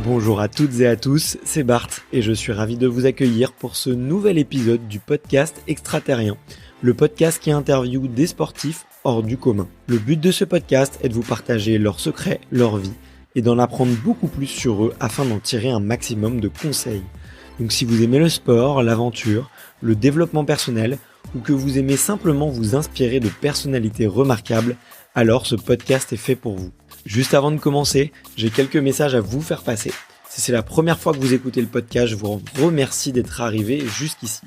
Bonjour à toutes et à tous, c'est Bart et je suis ravi de vous accueillir pour ce nouvel épisode du podcast Extraterrien, le podcast qui interviewe des sportifs hors du commun. Le but de ce podcast est de vous partager leurs secrets, leur vie et d'en apprendre beaucoup plus sur eux afin d'en tirer un maximum de conseils. Donc si vous aimez le sport, l'aventure, le développement personnel ou que vous aimez simplement vous inspirer de personnalités remarquables, alors ce podcast est fait pour vous. Juste avant de commencer, j'ai quelques messages à vous faire passer. Si c'est la première fois que vous écoutez le podcast, je vous remercie d'être arrivé jusqu'ici.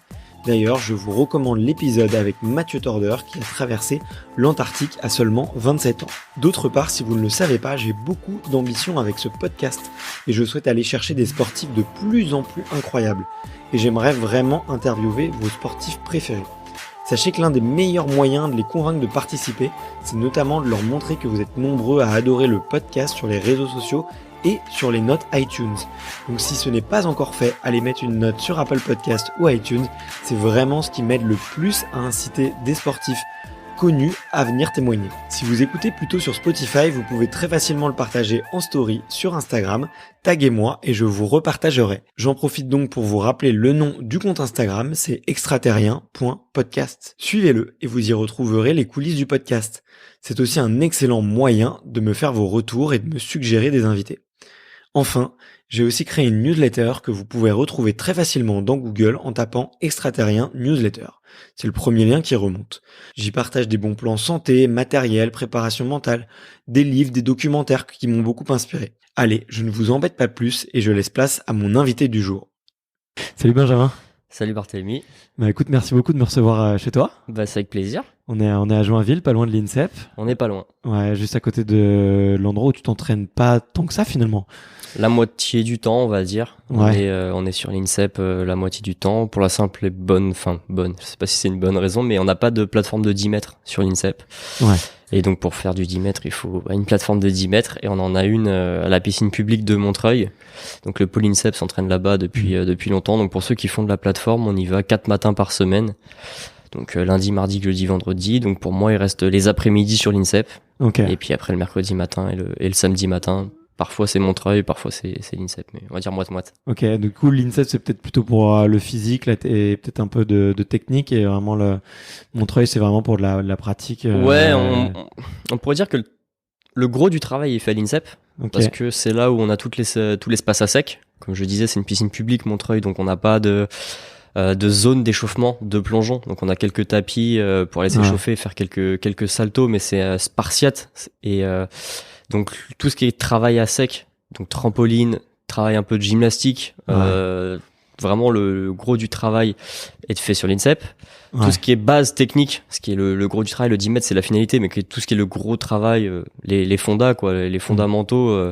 D'ailleurs, je vous recommande l'épisode avec Mathieu Torder qui a traversé l'Antarctique à seulement 27 ans. D'autre part, si vous ne le savez pas, j'ai beaucoup d'ambition avec ce podcast et je souhaite aller chercher des sportifs de plus en plus incroyables. Et j'aimerais vraiment interviewer vos sportifs préférés. Sachez que l'un des meilleurs moyens de les convaincre de participer, c'est notamment de leur montrer que vous êtes nombreux à adorer le podcast sur les réseaux sociaux et sur les notes iTunes. Donc si ce n'est pas encore fait, allez mettre une note sur Apple Podcast ou iTunes. C'est vraiment ce qui m'aide le plus à inciter des sportifs connus à venir témoigner. Si vous écoutez plutôt sur Spotify, vous pouvez très facilement le partager en story sur Instagram, taguez-moi et je vous repartagerai. J'en profite donc pour vous rappeler le nom du compte Instagram, c'est extraterrien.podcast. Suivez-le et vous y retrouverez les coulisses du podcast. C'est aussi un excellent moyen de me faire vos retours et de me suggérer des invités. Enfin, j'ai aussi créé une newsletter que vous pouvez retrouver très facilement dans Google en tapant Extraterrien Newsletter. C'est le premier lien qui remonte. J'y partage des bons plans santé, matériel, préparation mentale, des livres, des documentaires qui m'ont beaucoup inspiré. Allez, je ne vous embête pas plus et je laisse place à mon invité du jour. Salut Benjamin. Salut Barthélemy. Bah écoute, merci beaucoup de me recevoir chez toi. Bah c'est avec plaisir. On est à Joinville, pas loin de l'INSEP. On n'est pas loin. Ouais, juste à côté de l'endroit où tu t'entraînes pas tant que ça finalement. La moitié du temps, on va dire. Ouais. On est sur l'INSEP la moitié du temps pour la simple et bonne, je sais pas si c'est une bonne raison, mais on n'a pas de plateforme de 10 mètres sur l'INSEP. Ouais. Et donc pour faire du 10 mètres, il faut une plateforme de 10 mètres et on en a une à la piscine publique de Montreuil. Donc le pôle INSEP s'entraîne là-bas depuis longtemps. Donc pour ceux qui font de la plateforme, on y va 4 matins par semaine. Donc lundi, mardi, jeudi, vendredi. Donc pour moi, il reste les après-midi sur l'INSEP. Ok. Et puis après le mercredi matin et le samedi matin. Parfois c'est Montreuil, parfois c'est l'INSEP, mais on va dire moite-moite. Ok, du coup l'INSEP c'est peut-être plutôt pour le physique là, et peut-être un peu de technique et vraiment le Montreuil c'est vraiment pour de la pratique. Ouais, on pourrait dire que le gros du travail est fait à l'INSEP, parce que c'est là où on a tout l'espace à sec. Comme je disais, c'est une piscine publique Montreuil, donc on n'a pas de zone d'échauffement, de plongeon. Donc on a quelques tapis pour aller s'échauffer, faire quelques saltos, mais c'est spartiate. Et donc tout ce qui est travail à sec, donc trampoline, travail un peu de gymnastique, vraiment le gros du travail est fait sur l'INSEP. Ouais. Tout ce qui est base technique, ce qui est le gros du travail, le 10 mètres c'est la finalité, mais tout ce qui est le gros travail, les fondas quoi, les fondamentaux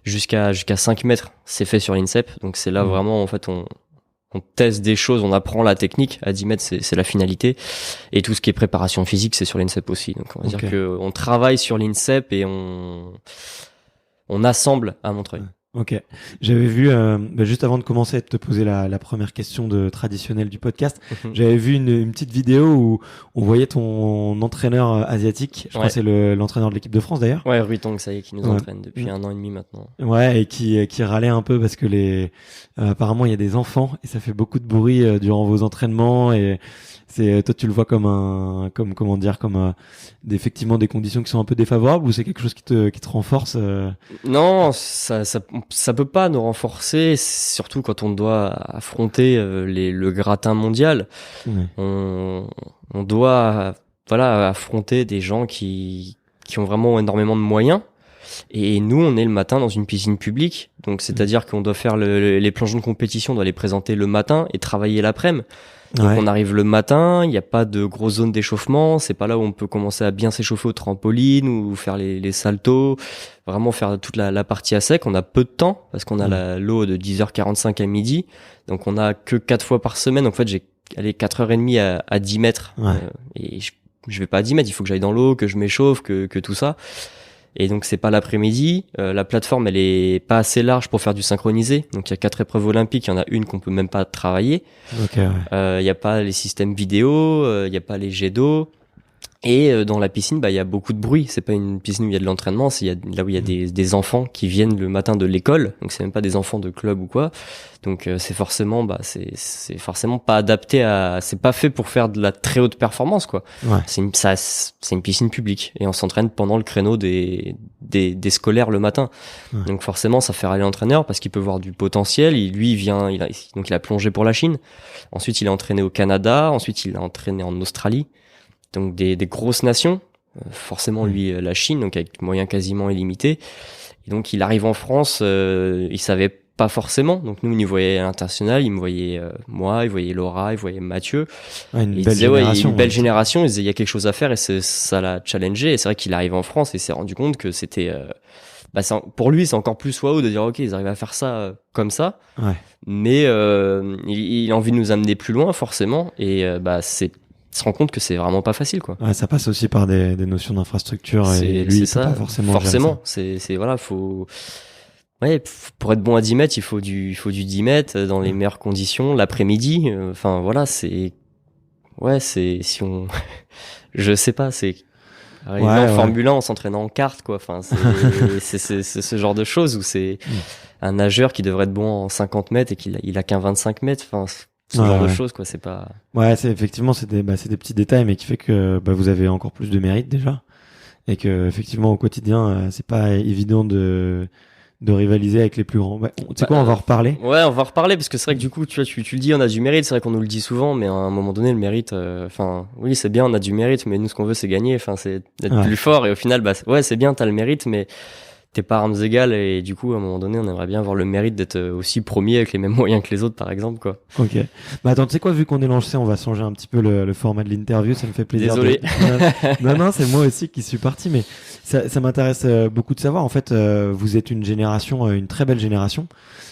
jusqu'à 5 mètres, c'est fait sur l'INSEP. Donc c'est là vraiment en fait on teste des choses, on apprend la technique. À 10 mètres, c'est la finalité. Et tout ce qui est préparation physique, c'est sur l'INSEP aussi. Donc, on va dire qu'on travaille sur l'INSEP et on assemble à Montreuil. Ok. J'avais vu, juste avant de commencer à te poser la première question traditionnelle du podcast, j'avais vu une petite vidéo où on voyait ton entraîneur asiatique. Je crois que c'est l'entraîneur de l'équipe de France d'ailleurs. Ouais, Rui Tong, ça y est, qui nous entraîne depuis 1 an et demi maintenant. Ouais, et qui râlait un peu parce que apparemment il y a des enfants et ça fait beaucoup de bruit durant vos entraînements et toi tu le vois comme effectivement des conditions qui sont un peu défavorables ou c'est quelque chose qui te renforce Non, ça peut pas nous renforcer, surtout quand on doit affronter le gratin mondial. On doit affronter des gens qui ont vraiment énormément de moyens. Et nous, on est le matin dans une piscine publique, donc c'est-à-dire qu'on doit faire les plongeons de compétition, on doit les présenter le matin et travailler l'après-midi. Donc on arrive le matin, il n'y a pas de grosse zone d'échauffement, c'est pas là où on peut commencer à bien s'échauffer au trampoline ou faire les saltos, vraiment faire toute la partie à sec. On a peu de temps parce qu'on a l'eau de 10h45 à midi, donc on a que 4 fois par semaine. Donc en fait j'ai 4h30 à 10 mètres et je vais pas à 10 mètres, il faut que j'aille dans l'eau, que je m'échauffe, que tout ça. Et donc c'est pas l'après-midi, la plateforme elle est pas assez large pour faire du synchronisé. Donc il y a 4 épreuves olympiques, il y en a une qu'on peut même pas travailler. Il y a pas les systèmes vidéo, il y a pas les jets d'eau. Et dans la piscine, il y a beaucoup de bruit. C'est pas une piscine où il y a de l'entraînement, c'est là où il y a des enfants qui viennent le matin de l'école. Donc c'est même pas des enfants de club ou quoi. Donc c'est forcément, c'est forcément pas adapté c'est pas fait pour faire de la très haute performance, quoi. Ouais. C'est une piscine publique et on s'entraîne pendant le créneau des scolaires le matin. Ouais. Donc forcément, ça fait râler l'entraîneur parce qu'il peut voir du potentiel. Donc il a plongé pour la Chine. Ensuite, il a entraîné au Canada. Ensuite, il a entraîné en Australie. Donc des grosses nations, forcément lui la Chine, donc avec moyens quasiment illimités. Et donc il arrive en France, il savait pas forcément. Donc nous, il nous voyait à l'international, il me voyait moi, il voyait Laura, il voyait Mathieu. Ouais, une belle génération. Une belle génération. Il disait il y a quelque chose à faire et ça l'a challengé. Et c'est vrai qu'il arrive en France et s'est rendu compte que c'était pour lui c'est encore plus waouh de dire ok ils arrivent à faire ça comme ça. Ouais. Mais il a envie de nous amener plus loin forcément et se rend compte que c'est vraiment pas facile, quoi. Ouais, ça passe aussi par des notions d'infrastructure et lui, c'est pas forcément. Voilà, pour être bon à 10 mètres, il faut du 10 mètres dans les meilleures conditions, l'après-midi, je sais pas, c'est arriver en Formule 1 en s'entraînant en kart, quoi. Enfin, c'est ce genre de choses où c'est un nageur qui devrait être bon en 50 mètres et qu'il a qu'un 25 mètres, enfin, ce genre de choses, quoi, c'est pas. Ouais, c'est effectivement c'est des petits détails mais qui fait que vous avez encore plus de mérite déjà et que effectivement au quotidien c'est pas évident de rivaliser avec les plus grands. Tu sais quoi, on va en reparler. Ouais, on va en reparler parce que c'est vrai que du coup tu le dis, on a du mérite, c'est vrai qu'on nous le dit souvent mais à un moment donné le mérite oui, c'est bien, on a du mérite mais nous ce qu'on veut c'est gagner, c'est d'être plus fort et au final c'est bien, t'as le mérite mais t'es pas armes égales et du coup à un moment donné on aimerait bien avoir le mérite d'être aussi premier avec les mêmes moyens que les autres par exemple, quoi. Ok. Attends, tu sais quoi, vu qu'on est lancé, on va changer un petit peu le format de l'interview, ça me fait plaisir. Désolé. Non, c'est moi aussi qui suis parti, mais ça m'intéresse beaucoup de savoir. En fait, vous êtes une génération, une très belle génération,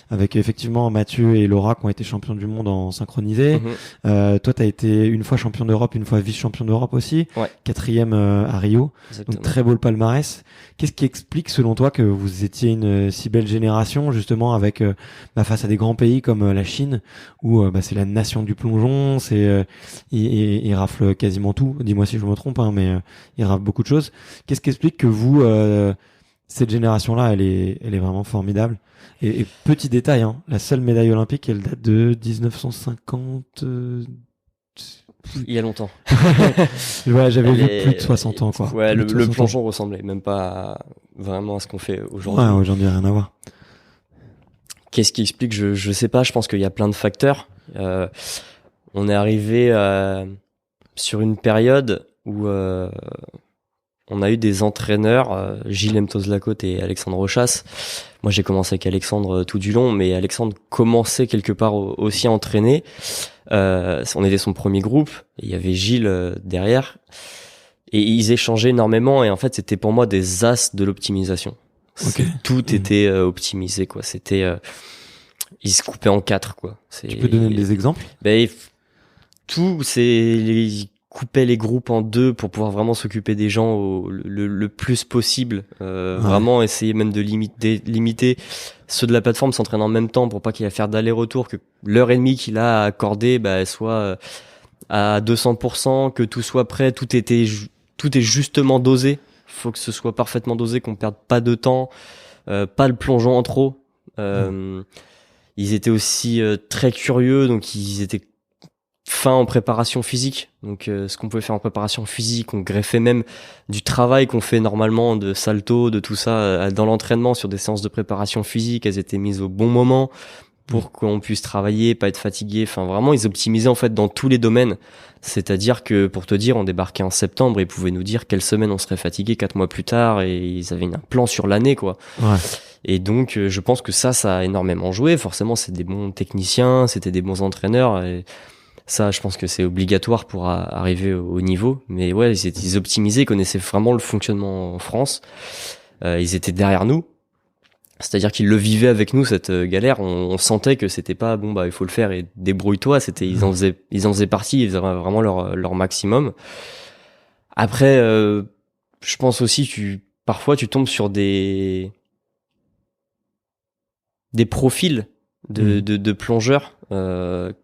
avec effectivement Mathieu et Laura qui ont été champions du monde en synchronisé. Toi, t'as été une fois champion d'Europe, une fois vice-champion d'Europe aussi. Ouais. 4e à Rio. Exactement. Donc très beau le palmarès. Qu'est-ce qui explique selon toi que vous étiez une si belle génération justement avec face à des grands pays comme la Chine où c'est la nation du plongeon, il rafle quasiment tout. Dis-moi si je me trompe, hein, mais il rafle beaucoup de choses. Qu'est-ce qui explique que vous cette génération-là, elle est vraiment formidable. Et petit détail, hein, la seule médaille olympique, elle date de 1950. Il y a longtemps. Ouais, j'avais vu plus de 60 ans, quoi. Ouais, le plongeon ressemblait même pas vraiment à ce qu'on fait aujourd'hui. Ouais, aujourd'hui, rien à voir. Qu'est-ce qui explique? Je sais pas, je pense qu'il y a plein de facteurs. On est arrivé sur une période où on a eu des entraîneurs, Gilles Mtos-Lacote et Alexandre Rochas. Moi, j'ai commencé avec Alexandre tout du long, mais Alexandre commençait quelque part aussi à entraîner. On était son premier groupe, et il y avait Gilles derrière. Et ils échangeaient énormément, et en fait, c'était pour moi des as de l'optimisation. Okay. Tout était optimisé, quoi. C'était... ils se coupaient en 4, quoi. Tu peux donner des exemples? Tout, ils coupaient les groupes en 2 pour pouvoir vraiment s'occuper des gens le plus possible. Vraiment essayer même de limiter ceux de la plateforme s'entraînent en même temps pour pas qu'il y ait à faire d'aller-retour, que l'heure et demie qu'il a accordé soit à 200%, que tout soit prêt, tout est justement dosé. Faut que ce soit parfaitement dosé, qu'on perde pas de temps, pas le plongeon en trop. Ils étaient aussi très curieux, donc ils étaient fins en préparation physique. Donc ce qu'on pouvait faire en préparation physique, on greffait même du travail qu'on fait normalement de salto, de tout ça dans l'entraînement sur des séances de préparation physique. Elles étaient mises au bon moment pour qu'on puisse travailler, pas être fatigué. Enfin vraiment, ils optimisaient en fait dans tous les domaines. C'est-à-dire que pour te dire, on débarquait en septembre et ils pouvaient nous dire quelle semaine on serait fatigué 4 mois plus tard et ils avaient un plan sur l'année, quoi. Ouais. Et donc je pense que ça a énormément joué. Forcément, c'est des bons techniciens, c'était des bons entraîneurs et ça, je pense que c'est obligatoire pour arriver au niveau. Mais ouais, ils optimisaient, ils connaissaient vraiment le fonctionnement en France. Ils étaient derrière nous. C'est-à-dire qu'ils le vivaient avec nous, cette galère. On sentait que c'était pas il faut le faire et débrouille-toi. Ils en faisaient partie, ils faisaient vraiment leur maximum. Après, je pense aussi parfois tu tombes sur des profils de plongeurs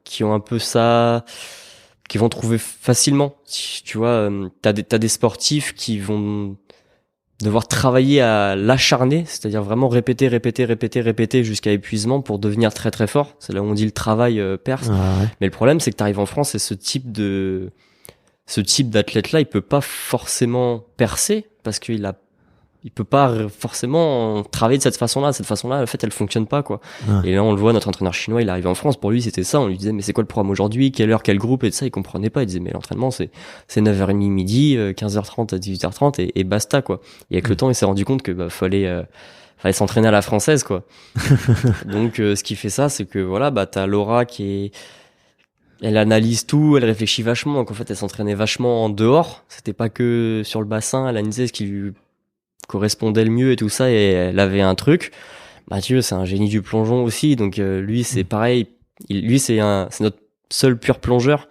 qui ont un peu ça, vont trouver facilement. Tu vois, t'as des sportifs qui vont devoir travailler à l'acharner, c'est-à-dire vraiment répéter jusqu'à épuisement pour devenir très très fort. C'est là où on dit le travail perce. Mais le problème, c'est que t'arrives en France et ce type d'athlète-là, il peut pas forcément percer parce il peut pas forcément travailler de cette façon-là. Cette façon-là, en fait, elle fonctionne pas, quoi. Et là, on le voit, notre entraîneur chinois, il arrive en France. Pour lui, c'était ça. On lui disait, mais c'est quoi le programme aujourd'hui? Quelle heure, quel groupe? Et de ça, il comprenait pas. Il disait, mais l'entraînement, c'est 9h30 midi, 15h30 à 18h30 et basta, quoi. Et avec le temps, il s'est rendu compte que, fallait s'entraîner à la française, quoi. Donc, ce qui fait ça, c'est que, voilà, t'as Laura elle analyse tout, elle réfléchit vachement. Donc, en fait, elle s'entraînait vachement en dehors. C'était pas que sur le bassin. Elle analysait ce qui lui correspondait le mieux et tout ça, et elle avait un truc. Mathieu, c'est un génie du plongeon aussi, donc lui c'est pareil, c'est notre seul pur plongeur,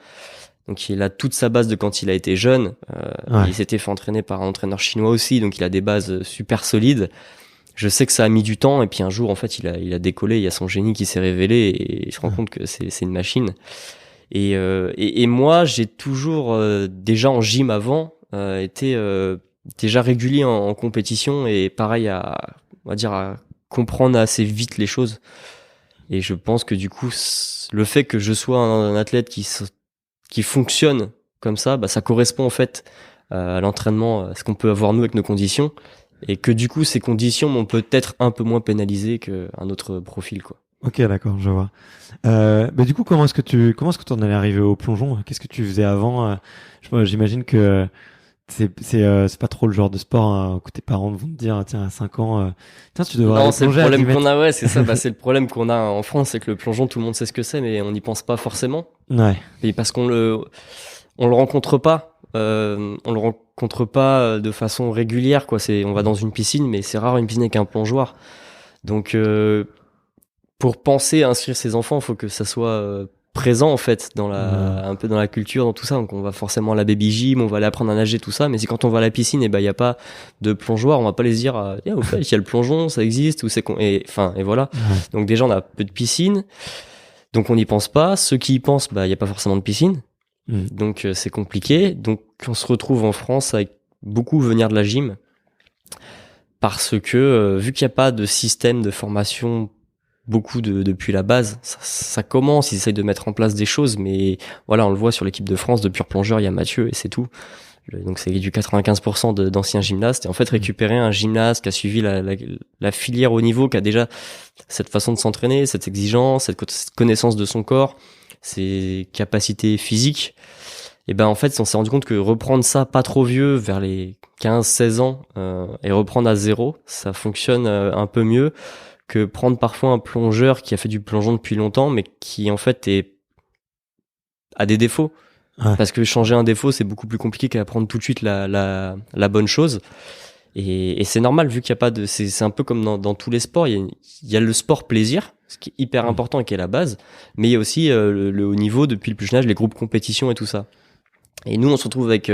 donc il a toute sa base de quand il a été jeune. Il s'était fait entraîner par un entraîneur chinois aussi, donc il a des bases super solides. Je sais que ça a mis du temps, et puis un jour en fait il a décollé, il y a son génie qui s'est révélé, et il se rend compte que c'est une machine. Et moi j'ai toujours déjà en gym avant été déjà régulier en compétition, et pareil on va dire à comprendre assez vite les choses. Et je pense que du coup, le fait que je sois un athlète qui fonctionne comme ça correspond en fait à l'entraînement, à ce qu'on peut avoir nous avec nos conditions, et que du coup ces conditions m'ont peut-être un peu moins pénalisé qu'un autre profil, quoi. Ok, d'accord, je vois. Mais du coup, comment est-ce que tu en es arrivé au plongeon? Qu'est-ce que tu faisais avant? J'imagine que c'est pas trop le genre de sport que tes parents vont te dire, tiens, à 5 ans, tiens, tu devrais aller c'est le plonger problème à qu'on a, ouais, c'est ça. C'est le problème qu'on a en France, c'est que le plongeon, tout le monde sait ce que c'est, mais on n'y pense pas forcément. Ouais. Et parce qu'on le rencontre pas, de façon régulière, quoi. On va dans une piscine, mais c'est rare une piscine avec un plongeoir. Donc, pour penser à inscrire ses enfants, il faut que ça soit présent en fait un peu dans la culture, dans tout ça. Donc on va forcément à la baby gym, on va aller apprendre à nager, tout ça. Mais si quand on va à la piscine, et il y a pas de plongeoir, on va pas les dire au fait il y a le plongeon, ça existe, ou et voilà. Donc déjà on a peu de piscine, donc on n'y pense pas. Ceux qui y pensent, il y a pas forcément de piscine, donc c'est compliqué. Donc on se retrouve en France avec beaucoup venir de la gym, parce que vu qu'il n'y a pas de système de formation depuis la base, ça commence, ils essayent de mettre en place des choses, mais voilà, on le voit sur l'équipe de France de purs plongeurs, il y a Mathieu et c'est tout. Donc c'est du 95% d'anciens gymnastes, et en fait récupérer un gymnaste qui a suivi la filière haut niveau, qui a déjà cette façon de s'entraîner, cette exigence, cette connaissance de son corps, ses capacités physiques, et en fait on s'est rendu compte que reprendre ça pas trop vieux, vers les 15-16 ans, et reprendre à zéro, ça fonctionne un peu mieux que prendre parfois un plongeur qui a fait du plongeon depuis longtemps, mais qui en fait a des défauts. Ouais. Parce que changer un défaut, c'est beaucoup plus compliqué qu'apprendre tout de suite la bonne chose. Et c'est normal, vu qu'il n'y a pas de... C'est un peu comme dans tous les sports, il y a le sport plaisir, ce qui est hyper important et qui est la base, mais il y a aussi le haut niveau, depuis le plus jeune âge, les groupes compétition et tout ça. Et nous, on se retrouve avec...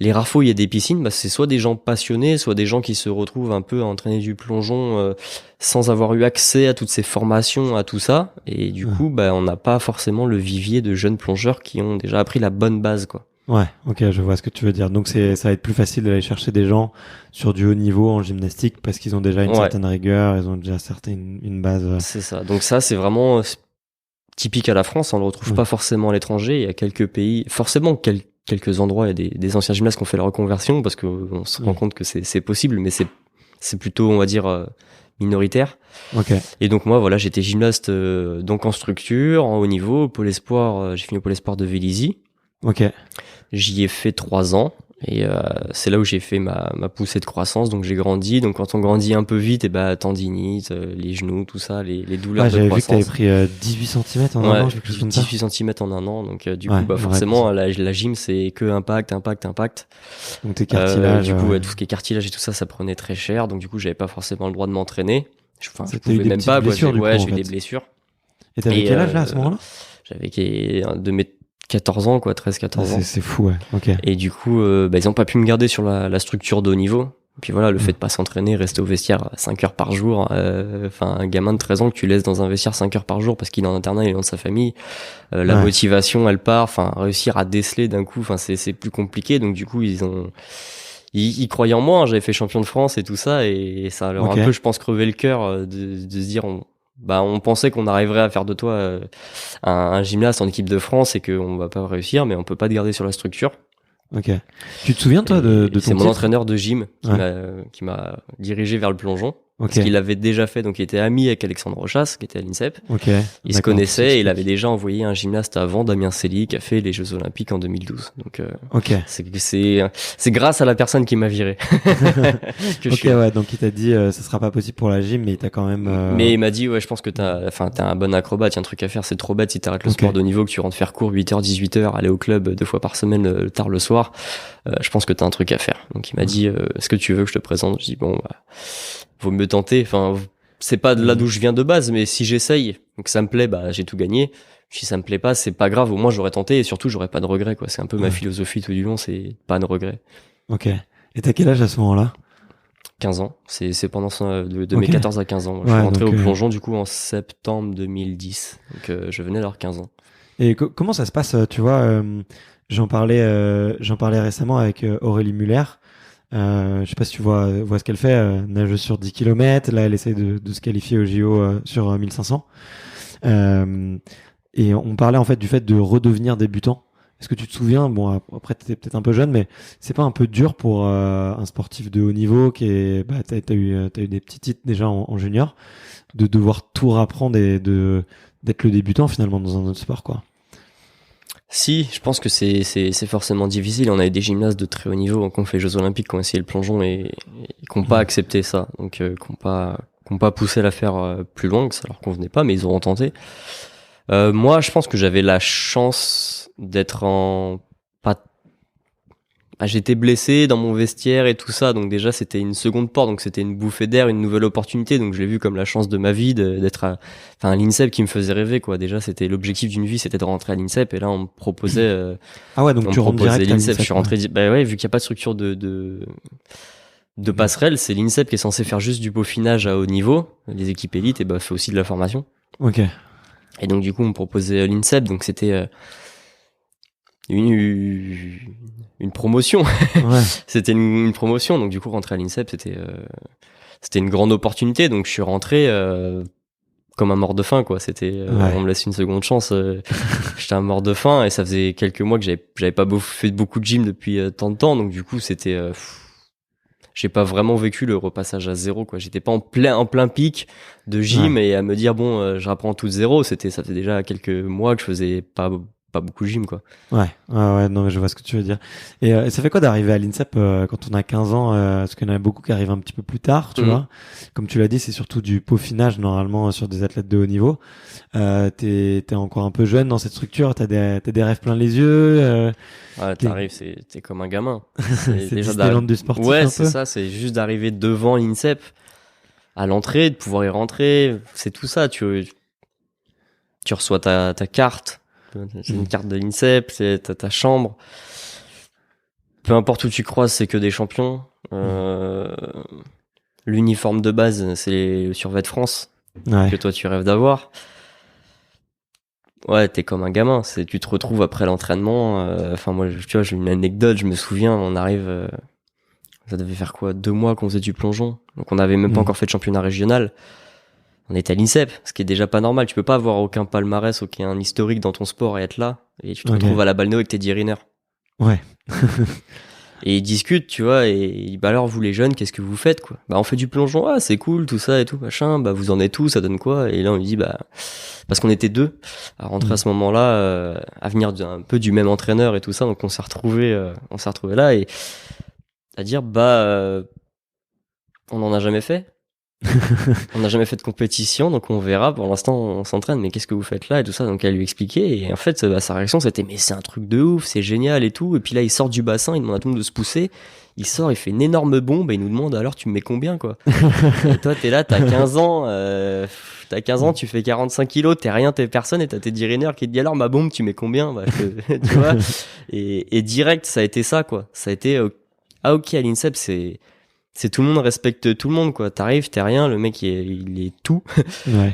les rares fois où il y a des piscines, c'est soit des gens passionnés, soit des gens qui se retrouvent un peu à entraîner du plongeon sans avoir eu accès à toutes ces formations, à tout ça. Et du coup, on n'a pas forcément le vivier de jeunes plongeurs qui ont déjà appris la bonne base, quoi. Ouais, ok, je vois ce que tu veux dire. Donc ça va être plus facile d'aller chercher des gens sur du haut niveau en gymnastique parce qu'ils ont déjà une certaine rigueur, ils ont déjà une base. C'est ça. Donc ça, c'est vraiment typique à la France. On le retrouve pas forcément à l'étranger. Il y a quelques pays, forcément quelques endroits, il y a des anciens gymnastes qui ont fait la reconversion parce qu'on se rend compte que c'est possible, mais c'est plutôt, on va dire, minoritaire. Okay. Et donc moi, voilà, j'étais gymnaste donc en structure, en haut niveau, Pôle Espoir. J'ai fini au Pôle Espoir de Vélizy. Ok. J'y ai fait 3 ans. Et c'est là où j'ai fait ma poussée de croissance, donc j'ai grandi. Donc quand on grandit un peu vite, tendinite, les genoux, tout ça, les douleurs de croissance. J'avais vu que t'avais pris 18 cm en un an. 18 cm en un an, donc du coup forcément la gym c'est que impact. Donc tes cartilages. Du coup tout ce qui est cartilage et tout ça prenait très cher, donc du coup j'avais pas forcément le droit de m'entraîner. Je pouvais même pas, j'ai eu des blessures. Et t'avais quel âge là à ce moment-là? J'avais de mes 14 ans, 13-14 ans. C'est fou, ouais. Ok. Et du coup, ils ont pas pu me garder sur la structure de haut niveau. Puis voilà, le fait de pas s'entraîner, rester au vestiaire 5 heures par jour, un gamin de 13 ans que tu laisses dans un vestiaire 5 heures par jour parce qu'il est en internat, il est dans sa famille, la motivation, elle part, réussir à déceler d'un coup, c'est plus compliqué. Donc du coup, ils croyaient en moi, hein, j'avais fait champion de France et tout ça, et ça leur a un peu, je pense, crevé le cœur de se dire, on pensait qu'on arriverait à faire de toi un gymnaste en équipe de France et qu'on va pas réussir, mais on peut pas te garder sur la structure. Ok. Tu te souviens toi de ton C'est mon titre entraîneur de gym qui m'a dirigé vers le plongeon. Okay. Parce qu'il l'avait déjà fait, donc il était ami avec Alexandre Rochas, qui était à l'INSEP. Okay. Il se connaissait et il avait déjà envoyé un gymnaste avant, Damien Célie, qui a fait les Jeux Olympiques en 2012. Donc, c'est grâce à la personne qui m'a viré. Donc il t'a dit, ça sera pas possible pour la gym, mais il t'a quand même, Mais il m'a dit, je pense que t'es un bon acrobate, il y a un truc à faire, c'est trop bête si t'arrêtes le sport de haut niveau, que tu rentres faire cours 8h, 18h, aller au club 2 fois par semaine, tard le soir. Je pense que t'as un truc à faire. Donc il m'a dit, est-ce que tu veux que je te présente? Je dis, vaut mieux tenter. C'est pas de là d'où je viens de base, mais si j'essaye, que ça me plaît, j'ai tout gagné. Si ça me plaît pas, c'est pas grave. Au moins, j'aurais tenté et surtout, j'aurais pas de regrets, quoi. C'est un peu ma philosophie tout du long, c'est pas de regrets. Ok. Et t'as quel âge à ce moment-là? 15 ans. C'est pendant ça, de mes 14 à 15 ans. Je suis rentré au plongeon, du coup, en septembre 2010. Donc, je venais d'avoir 15 ans. Et comment ça se passe, tu vois, j'en parlais récemment avec Aurélie Muller. Je sais pas si tu vois ce qu'elle fait, nageuse sur 10 km, là elle essaie de se qualifier au JO sur 1500. Et on parlait en fait du fait de redevenir débutant. Est-ce que tu te souviens, après t'étais peut-être un peu jeune, mais c'est pas un peu dur pour un sportif de haut niveau qui est, t'as eu des petits titres déjà en junior, de devoir tout rapprendre et d'être le débutant finalement dans un autre sport, quoi? Si, je pense que c'est forcément difficile. On a eu des gymnastes de très haut niveau qui ont fait les Jeux Olympiques, qui ont essayé le plongeon et qui n'ont pas accepté ça. Donc, qui n'ont pas poussé l'affaire plus loin, que ça leur convenait pas, mais ils auront tenté. Moi, je pense que j'avais la chance d'être j'étais blessé dans mon vestiaire et tout ça, donc déjà c'était une seconde porte, donc c'était une bouffée d'air, une nouvelle opportunité, donc je l'ai vu comme la chance de ma vie d'être à l'INSEP qui me faisait rêver, quoi. Déjà c'était l'objectif d'une vie, c'était de rentrer à l'INSEP, et là on me proposait donc tu rentres direct à l'INSEP. Je suis rentré, vu qu'il n'y a pas de structure de passerelle, c'est l'INSEP qui est censé faire juste du peaufinage à haut niveau, les équipes élites, et fait aussi de la formation. Ok. Et donc du coup on me proposait l'INSEP, donc c'était une promotion. C'était une promotion, donc du coup rentrer à l'INSEP c'était une grande opportunité, donc je suis rentré comme un mort de faim, quoi. C'était on me laisse une seconde chance. J'étais un mort de faim et ça faisait quelques mois que j'avais pas fait beaucoup de gym depuis tant de temps, donc du coup c'était j'ai pas vraiment vécu le repassage à zéro, quoi. J'étais pas en plein pic de gym et à me dire je rapprends tout de zéro. Ça faisait déjà quelques mois que je faisais pas beaucoup de gym, quoi. Non, mais je vois ce que tu veux dire. Et ça fait quoi d'arriver à l'INSEP quand on a 15 ans, parce qu'il y en a beaucoup qui arrivent un petit peu plus tard, tu vois. Comme tu l'as dit, c'est surtout du peaufinage normalement sur des athlètes de haut niveau. T'es encore un peu jeune dans cette structure, t'as des rêves plein les yeux. T'arrives, t'es comme un gamin. C'est déjà Disneyland du sportif. Ouais, c'est ça, c'est juste d'arriver devant l'INSEP à l'entrée, de pouvoir y rentrer, c'est tout ça. Tu reçois ta carte. C'est une carte de l'INSEP, c'est ta chambre. Peu importe où tu croises, c'est que des champions. L'uniforme de base, c'est le survêt de France que toi tu rêves d'avoir. Ouais, t'es comme un gamin. Tu te retrouves après l'entraînement. Moi, tu vois, j'ai une anecdote. Je me souviens, on arrive. Ça devait faire quoi, 2 mois qu'on faisait du plongeon. Donc on n'avait même pas encore fait de championnat régional. On était à l'INSEP, ce qui est déjà pas normal. Tu peux pas avoir aucun palmarès, aucun historique dans ton sport et être là. Et tu te retrouves à la balnéo avec tes 10 runners. Ouais. Et ils discutent, tu vois, et alors vous les jeunes, qu'est-ce que vous faites, quoi? On fait du plongeon, c'est cool, tout ça et tout, machin, vous en êtes où, ça donne quoi? Et là on lui dit, parce qu'on était 2 à rentrer à ce moment-là, à venir un peu du même entraîneur et tout ça, donc on s'est retrouvés là et à dire, on n'en a jamais fait. On n'a jamais fait de compétition, donc on verra. Pour l'instant, on s'entraîne, mais qu'est-ce que vous faites là et tout ça. Donc elle lui expliquait, et en fait, sa réaction c'était mais c'est un truc de ouf, c'est génial et tout. Et puis là, il sort du bassin, il demande à tout le monde de se pousser. Il sort, il fait une énorme bombe et il nous demande alors tu me mets combien, quoi. Et toi, t'es là, t'as 15 ans, tu fais 45 kilos, t'es rien, t'es personne, et t'as tes dirigeants qui te dit alors ma bombe, tu mets combien, tu vois. Et direct, ça a été ça, quoi. Ça a été ok à l'INSEP, c'est tout le monde respecte tout le monde, quoi. T'arrives, t'es rien, le mec il est tout. Ouais.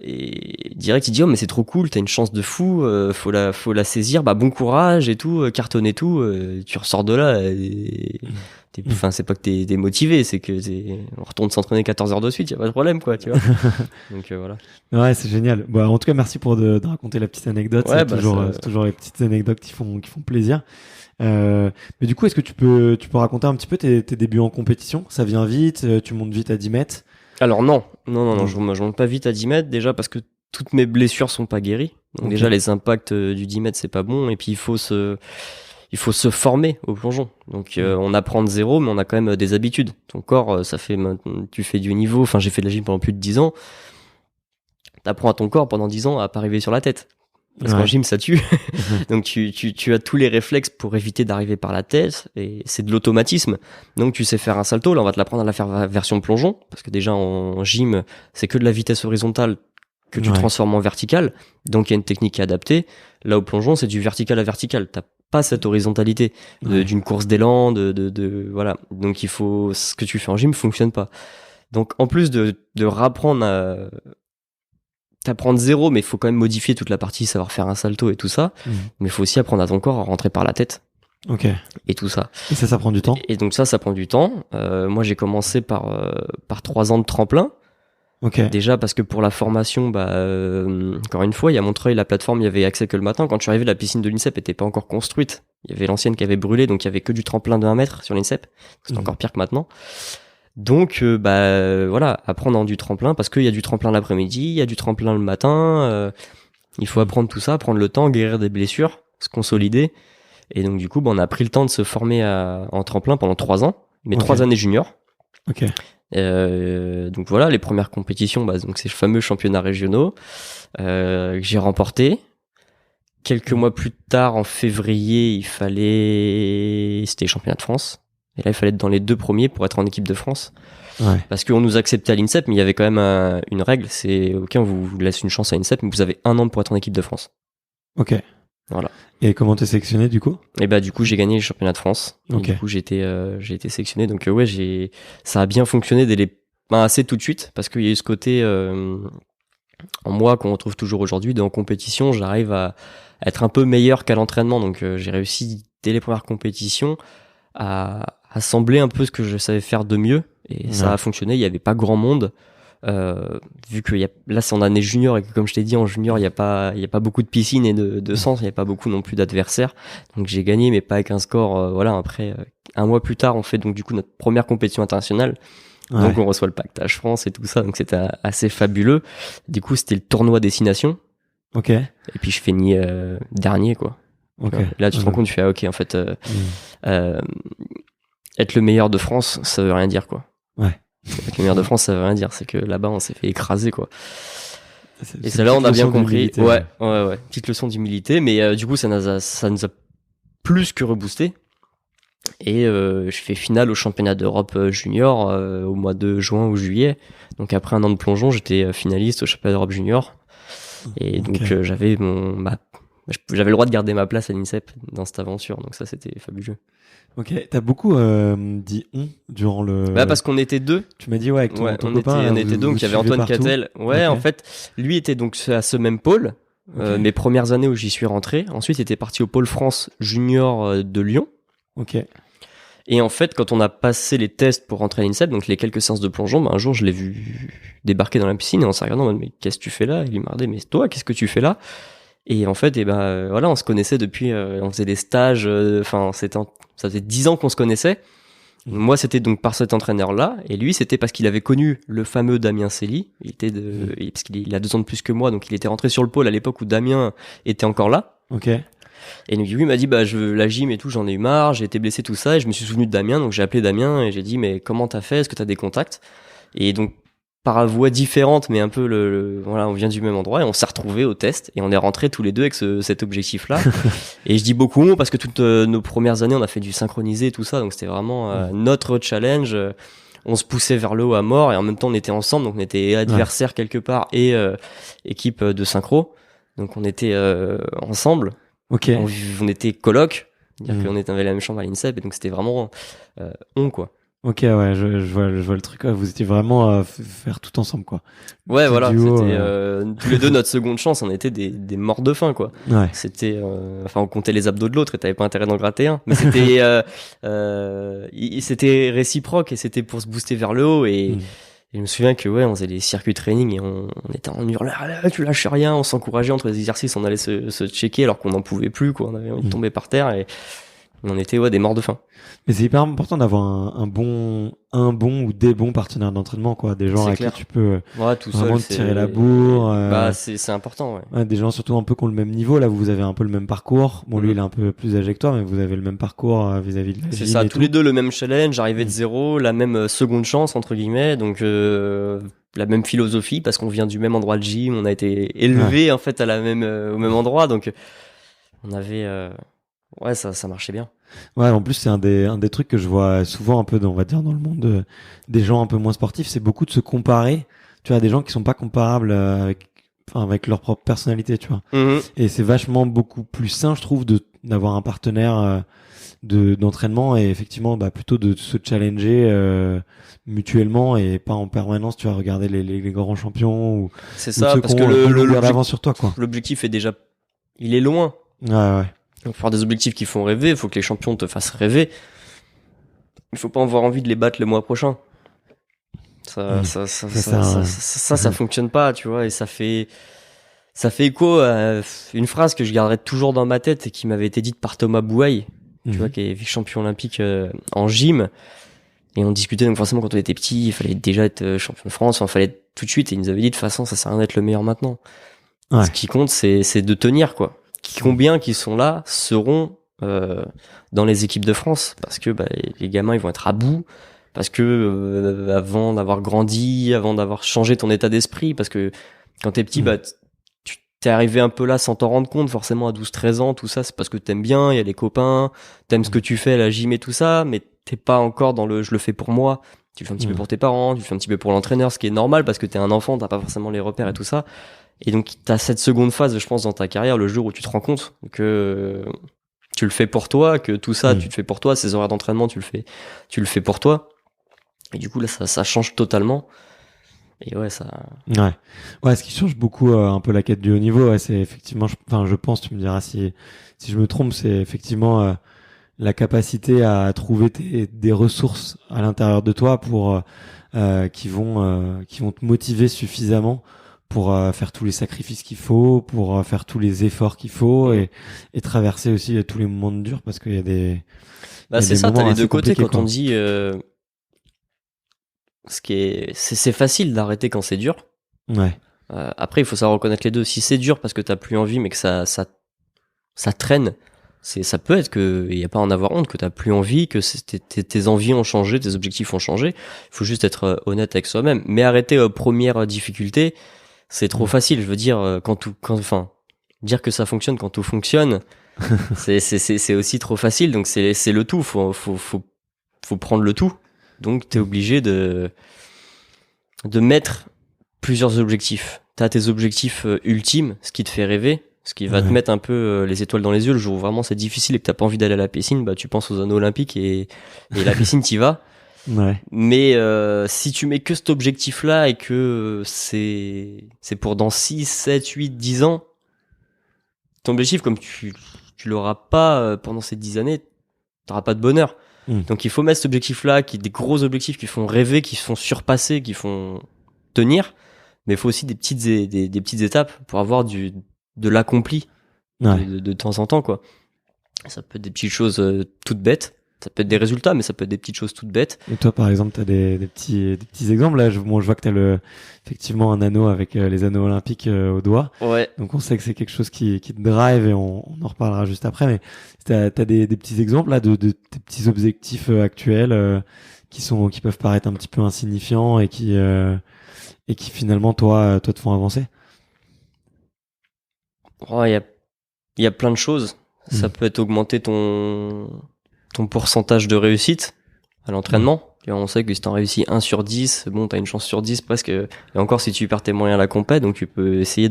Et direct il dit, oh mais c'est trop cool, t'as une chance de fou, faut la saisir, bah bon courage et tout, cartonne et tout. Tu ressors de là, enfin c'est pas que t'es motivé, c'est que on retourne s'entraîner 14 heures de suite, y a pas de problème, quoi, tu vois. Donc voilà. Ouais, c'est génial. Bon, en tout cas, merci pour de raconter la petite anecdote. Ouais, c'est toujours les petites anecdotes qui font plaisir. Mais du coup, est-ce que tu peux raconter un petit peu tes débuts en compétition? Ça vient vite, tu montes vite à 10 mètres? Alors non, je monte pas vite à 10 mètres, déjà parce que toutes mes blessures sont pas guéries. Donc déjà les impacts du 10 mètres c'est pas bon, et puis il faut se former au plongeon. Donc on apprend de zéro, mais on a quand même des habitudes. Ton corps, tu fais du niveau, enfin j'ai fait de la gym pendant plus de 10 ans. T'apprends à ton corps pendant 10 ans à pas arriver sur la tête. Parce qu'en gym ça tue. Donc tu as tous les réflexes pour éviter d'arriver par la tête, et c'est de l'automatisme. Donc tu sais faire un salto, là on va te l'apprendre à la faire version plongeon, parce que déjà en gym c'est que de la vitesse horizontale que tu transformes en verticale, donc il y a une technique qui est adaptée. Là au plongeon c'est du vertical à vertical, t'as pas cette horizontalité d'une course d'élan, voilà. Donc il faut, ce que tu fais en gym fonctionne pas. Donc en plus de rapprendre à t'apprendre zéro, mais il faut quand même modifier toute la partie, savoir faire un salto et tout ça. Mais il faut aussi apprendre à ton corps à rentrer par la tête. Ok. Et tout ça. Et ça prend du temps. Et donc ça prend du temps. Moi, j'ai commencé par 3 ans de tremplin. Ok. Déjà parce que pour la formation, encore une fois, il y a Montreuil, la plateforme, il y avait accès que le matin. Quand je suis arrivé, la piscine de l'INSEP était pas encore construite. Il y avait l'ancienne qui avait brûlé, donc il y avait que du tremplin de 1 mètre sur l'INSEP. C'est encore pire que maintenant. Donc voilà, apprendre du tremplin, parce qu'il y a du tremplin l'après-midi, il y a du tremplin le matin, il faut apprendre tout ça, prendre le temps, guérir des blessures, se consolider. Et donc du coup on a pris le temps de se former en tremplin pendant 3 ans, mais 3 années juniors. Ok. Donc voilà, les premières compétitions, donc ces fameux championnats régionaux que j'ai remportés. Quelques mois plus tard, en février, c'était les championnats de France. Et là, il fallait être dans les 2 premiers pour être en équipe de France. Ouais. Parce qu'on nous acceptait à l'INSEP, mais il y avait quand même une règle, c'est ok, on vous laisse une chance à l'INSEP, mais vous avez 1 an pour être en équipe de France. Ok. Voilà. Et comment t'es sélectionné du coup? Et du coup, j'ai gagné les championnats de France. Okay. Et du coup, j'ai été sélectionné. Donc ça a bien fonctionné assez tout de suite, parce qu'il y a eu ce côté en moi qu'on retrouve toujours aujourd'hui, en compétition, j'arrive à être un peu meilleur qu'à l'entraînement. Donc j'ai réussi dès les premières compétitions à assembler un peu ce que je savais faire de mieux, et ça a fonctionné. Il y avait pas grand monde, vu que là c'est en année junior, et que comme je t'ai dit, en junior il y a pas beaucoup de piscines et de sens, il y a pas beaucoup non plus d'adversaires. Donc j'ai gagné, mais pas avec un score. Après 1 mois plus tard, on fait donc du coup notre première compétition internationale. Donc on reçoit le pactage France et tout ça, donc c'était assez fabuleux. Du coup c'était le tournoi destination. Ok. Et puis je finis dernier, quoi. Okay. Là tu te rends compte, tu fais ok, en fait être le meilleur de France, ça veut rien dire, quoi. Ouais. Être le meilleur de France, ça veut rien dire, c'est que là-bas on s'est fait écraser, quoi. Et c'est là on a bien compris. Ouais. Petite leçon d'humilité, mais du coup ça nous a plus que reboosté. Et je fais finale au championnat d'Europe junior au mois de juin ou juillet. Donc après 1 an de plongeon, j'étais finaliste au championnat d'Europe junior. Et donc j'avais le droit de garder ma place à l'INSEP dans cette aventure. Donc ça, c'était fabuleux. Ok, t'as beaucoup dit on durant le... parce qu'on était 2. Tu m'as dit avec ton copain. On était 2, donc il y avait Antoine Cattel. Ouais, en fait, lui était donc à ce même pôle. Mes premières années où j'y suis rentré. Ensuite, il était parti au pôle France junior de Lyon. Ok. Et en fait, quand on a passé les tests pour rentrer à l'INSEP, donc les quelques séances de plongeon, un jour je l'ai vu débarquer dans la piscine, et on s'est regardé en mode mais qu'est-ce que tu fais là? Il m'a regardé, mais toi, qu'est-ce que tu fais là? Et en fait, voilà, on se connaissait depuis, on faisait des stages, ça faisait 10 ans qu'on se connaissait. Moi, c'était donc par cet entraîneur-là, et lui, c'était parce qu'il avait connu le fameux Damien Cély. Parce qu'il a 2 ans de plus que moi, donc il était rentré sur le pôle à l'époque où Damien était encore là. Ok. Et donc, lui, il m'a dit, la gym et tout, j'en ai eu marre, j'ai été blessé, tout ça, et je me suis souvenu de Damien, donc j'ai appelé Damien, et j'ai dit, mais comment t'as fait? Est-ce que t'as des contacts? Et donc, par voie différente, mais un peu voilà, on vient du même endroit, et on s'est retrouvés au test, et on est rentrés tous les 2 avec cet objectif-là. Et je dis beaucoup, parce que toutes nos premières années, on a fait du synchronisé et tout ça, donc c'était vraiment notre challenge. On se poussait vers le haut à mort, et en même temps, on était ensemble, donc on était adversaires quelque part, et équipe de synchro. Donc on était ensemble. Okay. On était coloc, c'est-à-dire qu'on avait la même chambre à l'INSEP, et donc c'était vraiment quoi. Ok, ouais, je vois le truc. Ouais, vous étiez vraiment faire tout ensemble, quoi. Ouais, Petit voilà, duo, c'était tous les deux notre seconde chance, on était des morts de faim, quoi. Ouais. C'était, enfin, on comptait les abdos de l'autre et t'avais pas intérêt d'en gratter un. Mais c'était, c'était réciproque et c'était pour se booster vers le haut. Et je me souviens que ouais, on faisait des circuits training et on était en hurlant, ah, tu lâches rien, on s'encourageait entre les exercices, on allait se checker alors qu'on n'en pouvait plus, quoi. On avait envie de tomber par terre et on était des morts de faim. Mais c'est hyper important d'avoir un bon ou des bons partenaires d'entraînement, quoi. Des gens avec qui tu peux tout vraiment seul, tirer la bourre. C'est important, ouais. Ouais, des gens surtout un peu qui ont le même niveau. Là, vous avez un peu le même parcours. Bon, lui, il est un peu plus âgé que toi, mais vous avez le même parcours vis-à-vis de la C'est gym ça, et tous tout. les deux le même challenge, j'arrivais de zéro, la même seconde chance, entre guillemets, donc la même philosophie, parce qu'on vient du même endroit de gym, on a été élevés en fait à la même, au même endroit, donc on avait... ouais, ça marchait bien. Ouais, en plus, c'est un des trucs que je vois souvent un peu on va dire, dans le monde des gens un peu moins sportifs, c'est beaucoup de se comparer. Tu vois, des gens qui sont pas comparables avec leur propre personnalité, tu vois. Et c'est vachement beaucoup plus sain, je trouve, d'avoir un partenaire d'entraînement et effectivement, plutôt de se challenger mutuellement et pas en permanence, tu vois, regarder les grands champions ou c'est ça, ceux parce qui que ont le d'avance sur toi, quoi. L'objectif est déjà, il est loin. Ouais. Donc, pour avoir des objectifs qui font rêver, il faut que les champions te fassent rêver. Il faut pas avoir envie de les battre le mois prochain. Ça fonctionne pas, tu vois, et ça fait écho à une phrase que je garderai toujours dans ma tête et qui m'avait été dite par Thomas Bouaille, tu vois, qui est vice-champion olympique en gym. Et on discutait, donc forcément, quand on était petit, il fallait déjà être champion de France, il fallait être tout de suite, et il nous avait dit, de toute façon, ça sert à rien d'être le meilleur maintenant. Ouais. Ce qui compte, c'est de tenir, quoi. Combien qui sont là seront dans les équipes de France, parce que les gamins, ils vont être à bout, parce que avant d'avoir grandi, avant d'avoir changé ton état d'esprit, parce que quand t'es petit, tu t'es arrivé un peu là sans t'en rendre compte, forcément à 12-13 ans, tout ça, c'est parce que t'aimes bien, il y a les copains, t'aimes ce que tu fais, la gym et tout ça, mais t'es pas encore dans je le fais pour moi. Tu le fais un petit peu pour tes parents, tu le fais un petit peu pour l'entraîneur, ce qui est normal parce que t'es un enfant, t'as pas forcément les repères et tout ça. Et donc t'as cette seconde phase, je pense, dans ta carrière, le jour où tu te rends compte que tu le fais pour toi, que tout ça, tu le fais pour toi, ces horaires d'entraînement, tu le fais pour toi. Et du coup là, ça change totalement. Et ouais, ça. Ouais, ce qui change beaucoup un peu la quête du haut niveau, ouais, c'est effectivement, je pense, tu me diras si je me trompe, c'est effectivement la capacité à trouver des ressources à l'intérieur de toi pour qui vont te motiver suffisamment pour faire tous les sacrifices qu'il faut, pour faire tous les efforts qu'il faut et traverser aussi tous les moments de dur parce qu'il y a des c'est ça, t'as les deux côtés quand on dit c'est facile d'arrêter quand c'est dur. Ouais. Après il faut savoir reconnaître les deux. Si c'est dur parce que t'as plus envie mais que ça traîne, ça peut être que y a pas à en avoir honte, que t'as plus envie, que tes envies ont changé, tes objectifs ont changé. Il faut juste être honnête avec soi-même. Mais arrêter première difficulté, c'est trop facile. Je veux dire dire que ça fonctionne quand tout fonctionne, c'est aussi trop facile. Donc c'est le tout. Faut prendre le tout. Donc t'es obligé de mettre plusieurs objectifs. T'as tes objectifs ultimes, ce qui te fait rêver. Ce qui va te mettre un peu les étoiles dans les yeux le jour où vraiment c'est difficile et que t'as pas envie d'aller à la piscine, tu penses aux anneaux olympiques et la piscine t'y vas. Ouais. Mais si tu mets que cet objectif là et que c'est pour dans 6, 7, 8, 10 ans, ton objectif comme tu l'auras pas pendant ces 10 années, t'auras pas de bonheur. Donc il faut mettre cet objectif là, des gros objectifs qui font rêver, qui font surpasser, qui font tenir, mais il faut aussi des petites étapes pour avoir de l'accompli de temps en temps, quoi. Ça peut être des petites choses toutes bêtes, ça peut être des résultats, mais ça peut être des petites choses toutes bêtes. Et toi, par exemple, t'as des petits exemples là. Je vois que t'as effectivement un anneau avec les anneaux olympiques au doigt. Ouais. Donc on sait que c'est quelque chose qui te drive et on en reparlera juste après. Mais t'as des petits exemples là de tes petits objectifs actuels qui peuvent paraître un petit peu insignifiants et qui finalement toi te font avancer. Oh, il y a plein de choses. Ça peut être augmenter ton pourcentage de réussite à l'entraînement. On sait que si t'en réussis 1 sur 10, t'as une chance sur 10 presque. Et encore si tu perds tes moyens à la compète, donc tu peux essayer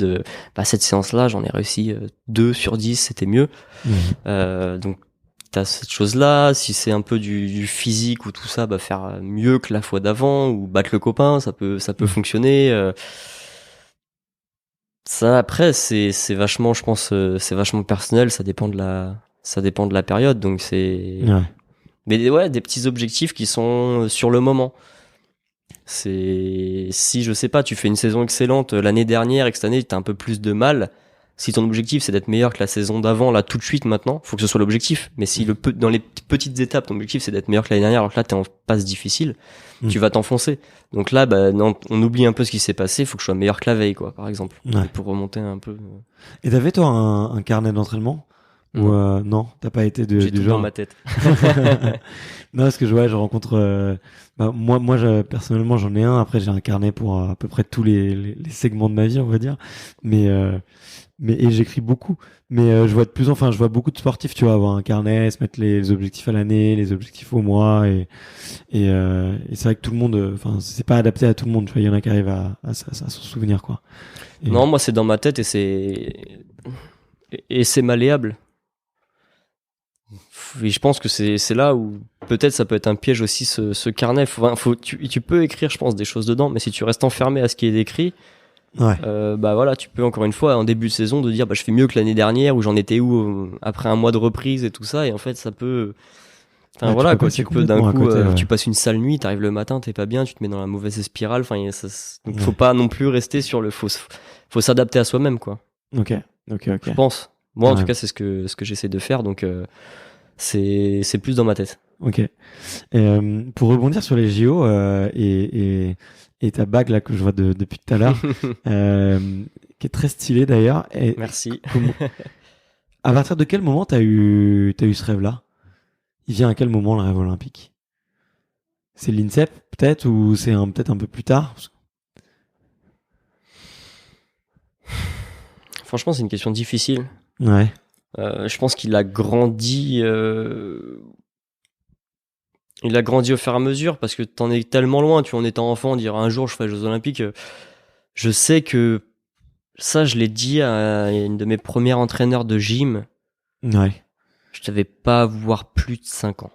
cette séance-là, j'en ai réussi 2 sur 10, c'était mieux. Donc t'as cette chose-là, si c'est un peu du physique ou tout ça, bah faire mieux que la fois d'avant ou battre le copain, ça peut fonctionner. Ça après c'est vachement, je pense, c'est vachement personnel, ça dépend de la période, donc c'est. Ouais. Mais ouais, des petits objectifs qui sont sur le moment. C'est si je sais pas, tu fais une saison excellente l'année dernière et que cette année t'as un peu plus de mal. Si ton objectif c'est d'être meilleur que la saison d'avant, là tout de suite maintenant, faut que ce soit l'objectif. Mais si dans les petites étapes, ton objectif c'est d'être meilleur que l'année dernière, alors que là t'es en passe difficile, tu vas t'enfoncer. Donc là, bah non, on oublie un peu ce qui s'est passé. Faut que je sois meilleur que la veille, quoi, par exemple, pour remonter un peu. Et t'avais toi un carnet d'entraînement ou non, t'as pas été du tout genre dans ma tête. Non, parce que je rencontre. Moi, personnellement, j'en ai un. Après, j'ai un carnet pour à peu près tous les segments de ma vie, on va dire. Mais j'écris beaucoup. Mais je vois beaucoup de sportifs, tu vois, avoir un carnet, se mettre les objectifs à l'année, les objectifs au mois, et c'est vrai que tout le monde, c'est pas adapté à tout le monde. Tu vois, il y en a qui arrivent à s'en souvenir, quoi. Non, moi, c'est dans ma tête et c'est malléable. Et je pense que c'est là où peut-être ça peut être un piège aussi ce carnet. Tu peux écrire, je pense, des choses dedans, mais si tu restes enfermé à ce qui est écrit, bah voilà, tu peux encore une fois en début de saison de dire bah je fais mieux que l'année dernière ou j'en étais où après un mois de reprise et tout ça, et en fait ça peut. Enfin voilà quoi, tu peux d'un coup, tu passes une sale nuit, t'arrives le matin, t'es pas bien, tu te mets dans la mauvaise spirale. Enfin, donc faut pas non plus rester sur faut s'adapter à soi-même, quoi. Ok. Je pense. Moi, en tout cas, c'est ce que j'essaie de faire, donc c'est plus dans ma tête. Ok. Pour rebondir sur les JO et ta bague là que je vois depuis tout à l'heure, qui est très stylée d'ailleurs. Merci. À partir de quel moment t'as eu ce rêve-là? Il vient à quel moment le rêve olympique? C'est l'INSEP peut-être ou c'est peut-être un peu plus tard? Franchement, c'est une question difficile. Ouais. Je pense qu'il a grandi. Il a grandi au fur et à mesure parce que t'en es tellement loin. Tu en étant enfant, dire un jour je ferai les Jeux Olympiques. Je sais que ça, je l'ai dit à une de mes premières entraîneurs de gym. Ouais. Je devais pas avoir plus de 5 ans.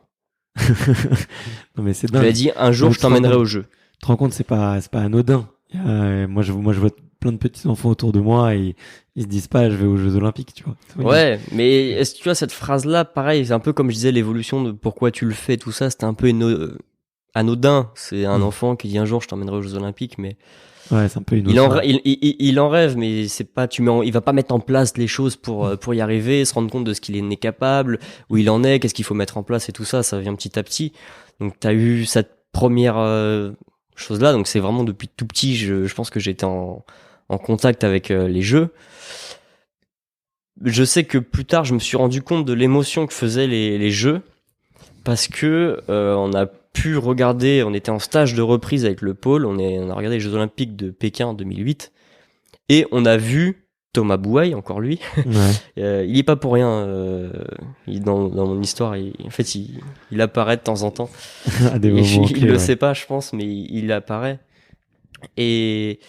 Non mais c'est dingue. Je lui ai dit un jour je t'emmènerai au jeu. Tu te rends compte, c'est pas anodin. Moi je vois plein de petits enfants autour de moi et ils se disent pas je vais aux Jeux Olympiques, tu vois. Ouais, mais est-ce que tu vois cette phrase là, pareil, c'est un peu comme je disais l'évolution de pourquoi tu le fais, tout ça, c'était un peu anodin. C'est un enfant qui dit un jour je t'emmènerai aux Jeux Olympiques, mais ouais, c'est un peu innocent. il en rêve, mais c'est pas il va pas mettre en place les choses pour y arriver, se rendre compte de ce qu'il est capable, où il en est, qu'est-ce qu'il faut mettre en place et tout ça, ça vient petit à petit. Donc t'as eu cette première chose là, donc c'est vraiment depuis tout petit, je pense que j'étais en contact avec les jeux. Je sais que plus tard, je me suis rendu compte de l'émotion que faisaient les jeux parce que on a pu regarder, on était en stage de reprise avec le pôle, on a regardé les Jeux Olympiques de Pékin en 2008 et on a vu Thomas Bouaille, encore lui. Ouais. Il y est pas pour rien. Dans mon histoire, en fait, il apparaît de temps en temps. À des moments il le sait pas, je pense, mais il apparaît. Et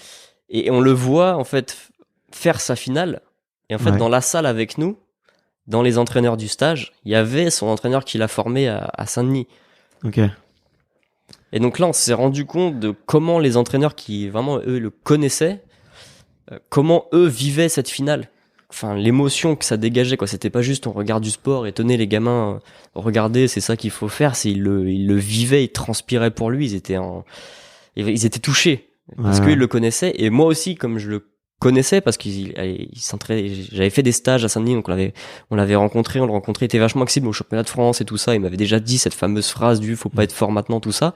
on le voit en fait faire sa finale. Et en fait, dans la salle avec nous, dans les entraîneurs du stage, il y avait son entraîneur qui l'a formé à Saint-Denis. Ok. Et donc là, on s'est rendu compte de comment les entraîneurs qui vraiment eux le connaissaient, comment eux vivaient cette finale. Enfin, l'émotion que ça dégageait, quoi. C'était pas juste on regarde du sport et tenez les gamins, regardez, c'est ça qu'il faut faire. Ils le vivaient, ils transpiraient pour lui. Ils étaient touchés parce qu'ils le connaissaient. Et moi aussi, comme je le connaissais parce qu'il s'entraînait, j'avais fait des stages à Saint-Denis, donc on l'avait rencontré, il était vachement accessible au championnat de France et tout ça. Il m'avait déjà dit cette fameuse phrase du faut pas être fort maintenant, tout ça.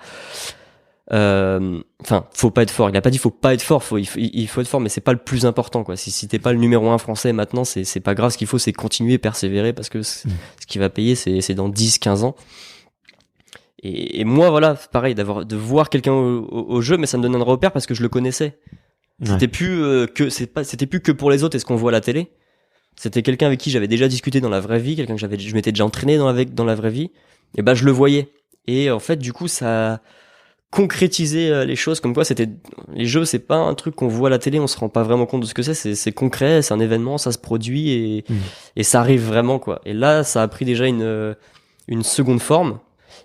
Enfin, faut pas être fort. Il a pas dit faut pas être fort, il faut être fort, mais c'est pas le plus important, quoi. Si t'es pas le numéro 1 français maintenant, c'est pas grave. Ce qu'il faut, c'est continuer, persévérer, parce que ce qui va payer, c'est dans 10-15 ans. Et moi, voilà, pareil, de voir quelqu'un au jeu, mais ça me donne un repère parce que je le connaissais. C'était plus que pour les autres et ce qu'on voit à la télé. C'était quelqu'un avec qui j'avais déjà discuté dans la vraie vie, quelqu'un que je m'étais déjà entraîné dans la vraie vie. Et ben, je le voyais. Et en fait, du coup, ça concrétiser les choses, comme quoi les jeux, c'est pas un truc qu'on voit à la télé, on se rend pas vraiment compte de ce que c'est concret, c'est un événement, ça se produit et ça arrive vraiment, quoi. Et là, ça a pris déjà une une seconde forme.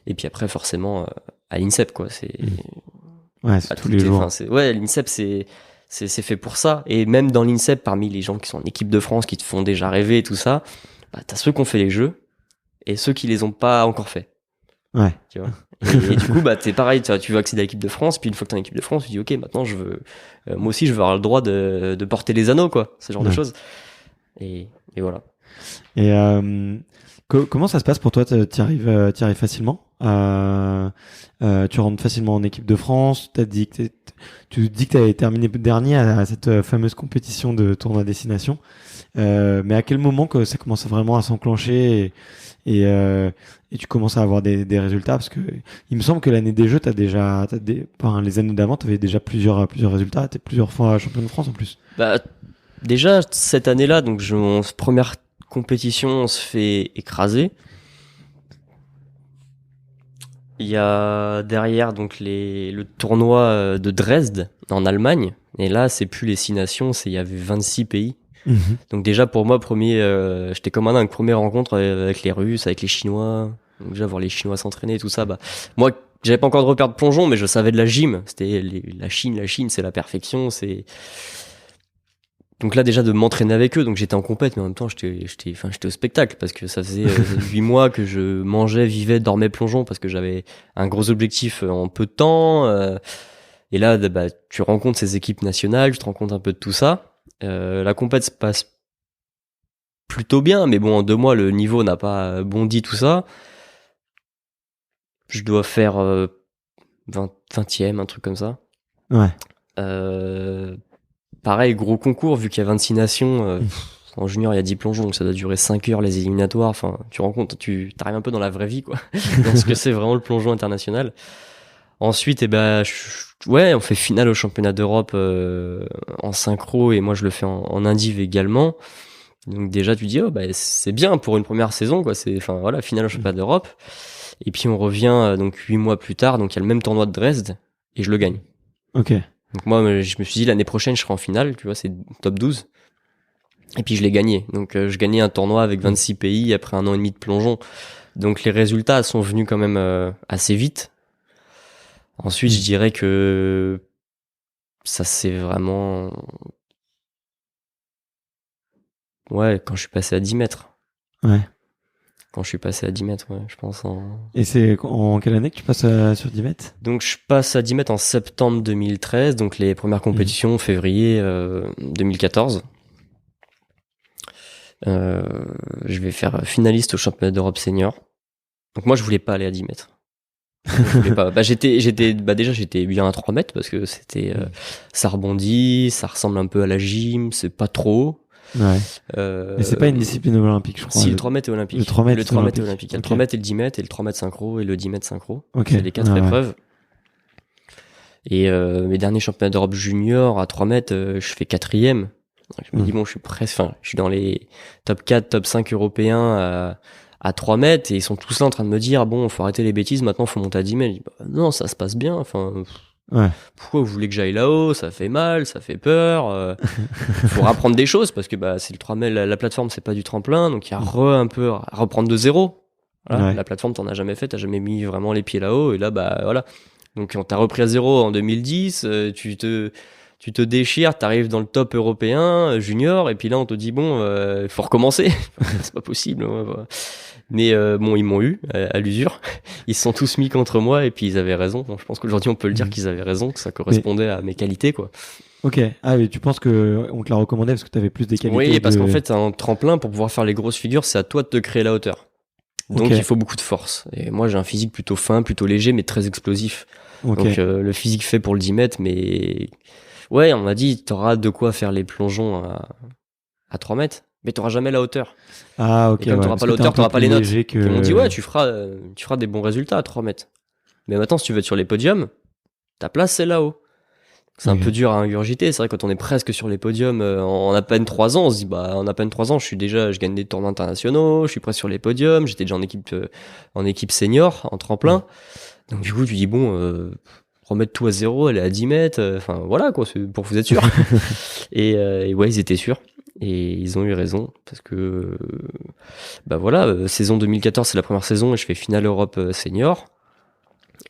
Et puis après, forcément, à l'INSEP, quoi. C'est tous les jours. L'INSEP, c'est fait pour ça. Et même dans l'INSEP, parmi les gens qui sont en équipe de France, qui te font déjà rêver et tout ça, t'as ceux qui ont fait les jeux et ceux qui les ont pas encore fait. Ouais. Tu vois. Et du coup, t'es pareil, tu veux accéder à l'équipe de France, puis une fois que t'es en équipe de France, tu dis, ok, maintenant moi aussi, je veux avoir le droit de porter les anneaux, quoi. Ce genre de choses. Et voilà. Et comment ça se passe pour toi? T'y arrives facilement? Tu rentres facilement en équipe de France. Tu dis que tu avais terminé dernier à cette fameuse compétition de tournoi destination. Mais à quel moment que ça commence vraiment à s'enclencher et tu commences à avoir des résultats? Parce que il me semble que l'année des Jeux, les années d'avant, t'avais déjà plusieurs résultats. T'es plusieurs fois champion de France en plus. Déjà cette année-là, donc première compétition, on se fait écraser. Il y a derrière donc le tournoi de Dresde en Allemagne. Et là, c'est plus les 6 nations, il y avait 26 pays. Donc déjà pour moi, j'étais comme un dingue. Première rencontre avec les Russes, avec les Chinois. Donc déjà voir les Chinois s'entraîner, tout ça. Moi, j'avais pas encore de repère de plongeon, mais je savais de la gym. C'était la Chine, c'est la perfection. Donc là déjà de m'entraîner avec eux, donc j'étais en compète, mais en même temps j'étais au spectacle parce que ça faisait 8 mois que je mangeais, vivais, dormais plongeon parce que j'avais un gros objectif en peu de temps. Et là, tu rencontres ces équipes nationales, tu te rends compte un peu de tout ça. La compète se passe plutôt bien, mais bon, en 2 mois le niveau n'a pas bondi, tout ça. Je dois faire 20e, un truc comme ça. Ouais. Pareil, gros concours, vu qu'il y a 26 nations, en junior il y a 10 plongeons, donc ça doit durer 5 heures les éliminatoires, enfin, tu rends compte, tu t'arrives un peu dans la vraie vie, quoi, dans ce que c'est vraiment le plongeon international. Ensuite, on fait finale au championnat d'Europe en synchro, et moi je le fais en indiv également. Donc déjà tu dis, c'est bien pour une première saison, quoi, finale au championnat d'Europe. Et puis on revient donc 8 mois plus tard, donc il y a le même tournoi de Dresde, et je le gagne. Ok. Donc moi, je me suis dit l'année prochaine, je serai en finale, tu vois, c'est top 12. Et puis je l'ai gagné. Donc je gagnais un tournoi avec 26 pays après 1 an et demi de plongeon. Donc les résultats sont venus quand même assez vite. Ensuite, je dirais que ça c'est vraiment... Ouais, quand je suis passé à 10 mètres. Ouais. Quand je suis passé à 10 mètres, ouais, je pense. Et c'est en quelle année que tu passes sur 10 mètres? Donc je passe à 10 mètres en septembre 2013, donc les premières compétitions février 2014. Je vais faire finaliste au championnat d'Europe senior. Donc moi je voulais pas aller à 10 mètres. Je voulais pas. J'étais bien à 3 mètres parce que ça rebondit, ça ressemble un peu à la gym, c'est pas trop. Ouais. Mais c'est pas une discipline olympique, je crois. Si, le 3 mètres est olympique. Le 3 mètres est olympique. Il y a le 3 mètres et le 10 mètres, et le 3 mètres synchro et le 10 mètres synchro. Okay. C'est les 4 épreuves. Et mes derniers championnats d'Europe junior à 3 mètres, je fais 4e. Je me dis, je suis presque, je suis dans les top 4, top 5 européens à 3 mètres, et ils sont tous là en train de me dire, faut arrêter les bêtises, maintenant faut monter à 10 mètres. Je dis, non, ça se passe bien, pourquoi vous voulez que j'aille là-haut? Ça fait mal, ça fait peur. Faut apprendre des choses parce que c'est le 3 mètres, la plateforme c'est pas du tremplin, donc il y a un peu à reprendre de zéro. Voilà, la plateforme t'en as jamais fait, t'as jamais mis vraiment les pieds là-haut, et là voilà. Donc on t'a repris à zéro en 2010, tu te déchires, t'arrives dans le top européen junior, et puis là on te dit faut recommencer. C'est pas possible. Mais ils m'ont eu à l'usure. Ils se sont tous mis contre moi, et puis ils avaient raison. Donc, je pense qu'aujourd'hui on peut le dire qu'ils avaient raison, que ça correspondait à mes qualités, quoi. Ok. Ah, mais tu penses que on te l'a recommandé parce que tu avais plus des qualités? Oui, parce qu'en fait un tremplin, pour pouvoir faire les grosses figures, c'est à toi de te créer la hauteur. Donc il faut beaucoup de force. Et moi j'ai un physique plutôt fin, plutôt léger, mais très explosif. Donc le physique fait pour le 10 mètres, mais ouais, on m'a dit t'auras de quoi faire les plongeons à 3 mètres, mais t'auras jamais la hauteur. Ah, ok. Et comme t'auras pas la hauteur, t'auras pas les notes. Ils m'ont dit tu feras des bons résultats à 3 mètres. Mais maintenant, si tu veux être sur les podiums, ta place c'est là-haut. C'est un peu dur à ingurgiter. C'est vrai, quand on est presque sur les podiums en à peine 3 ans, on se dit en à peine 3 ans, je gagne des tournois internationaux, je suis presque sur les podiums, j'étais déjà en équipe senior, en tremplin. Donc du coup, tu dis remettre tout à zéro, aller à 10 mètres, voilà quoi, c'est pour vous être sûr. Et ouais, ils étaient sûrs. Et ils ont eu raison, parce que bah voilà, saison 2014 c'est la première saison et je fais finale Europe senior.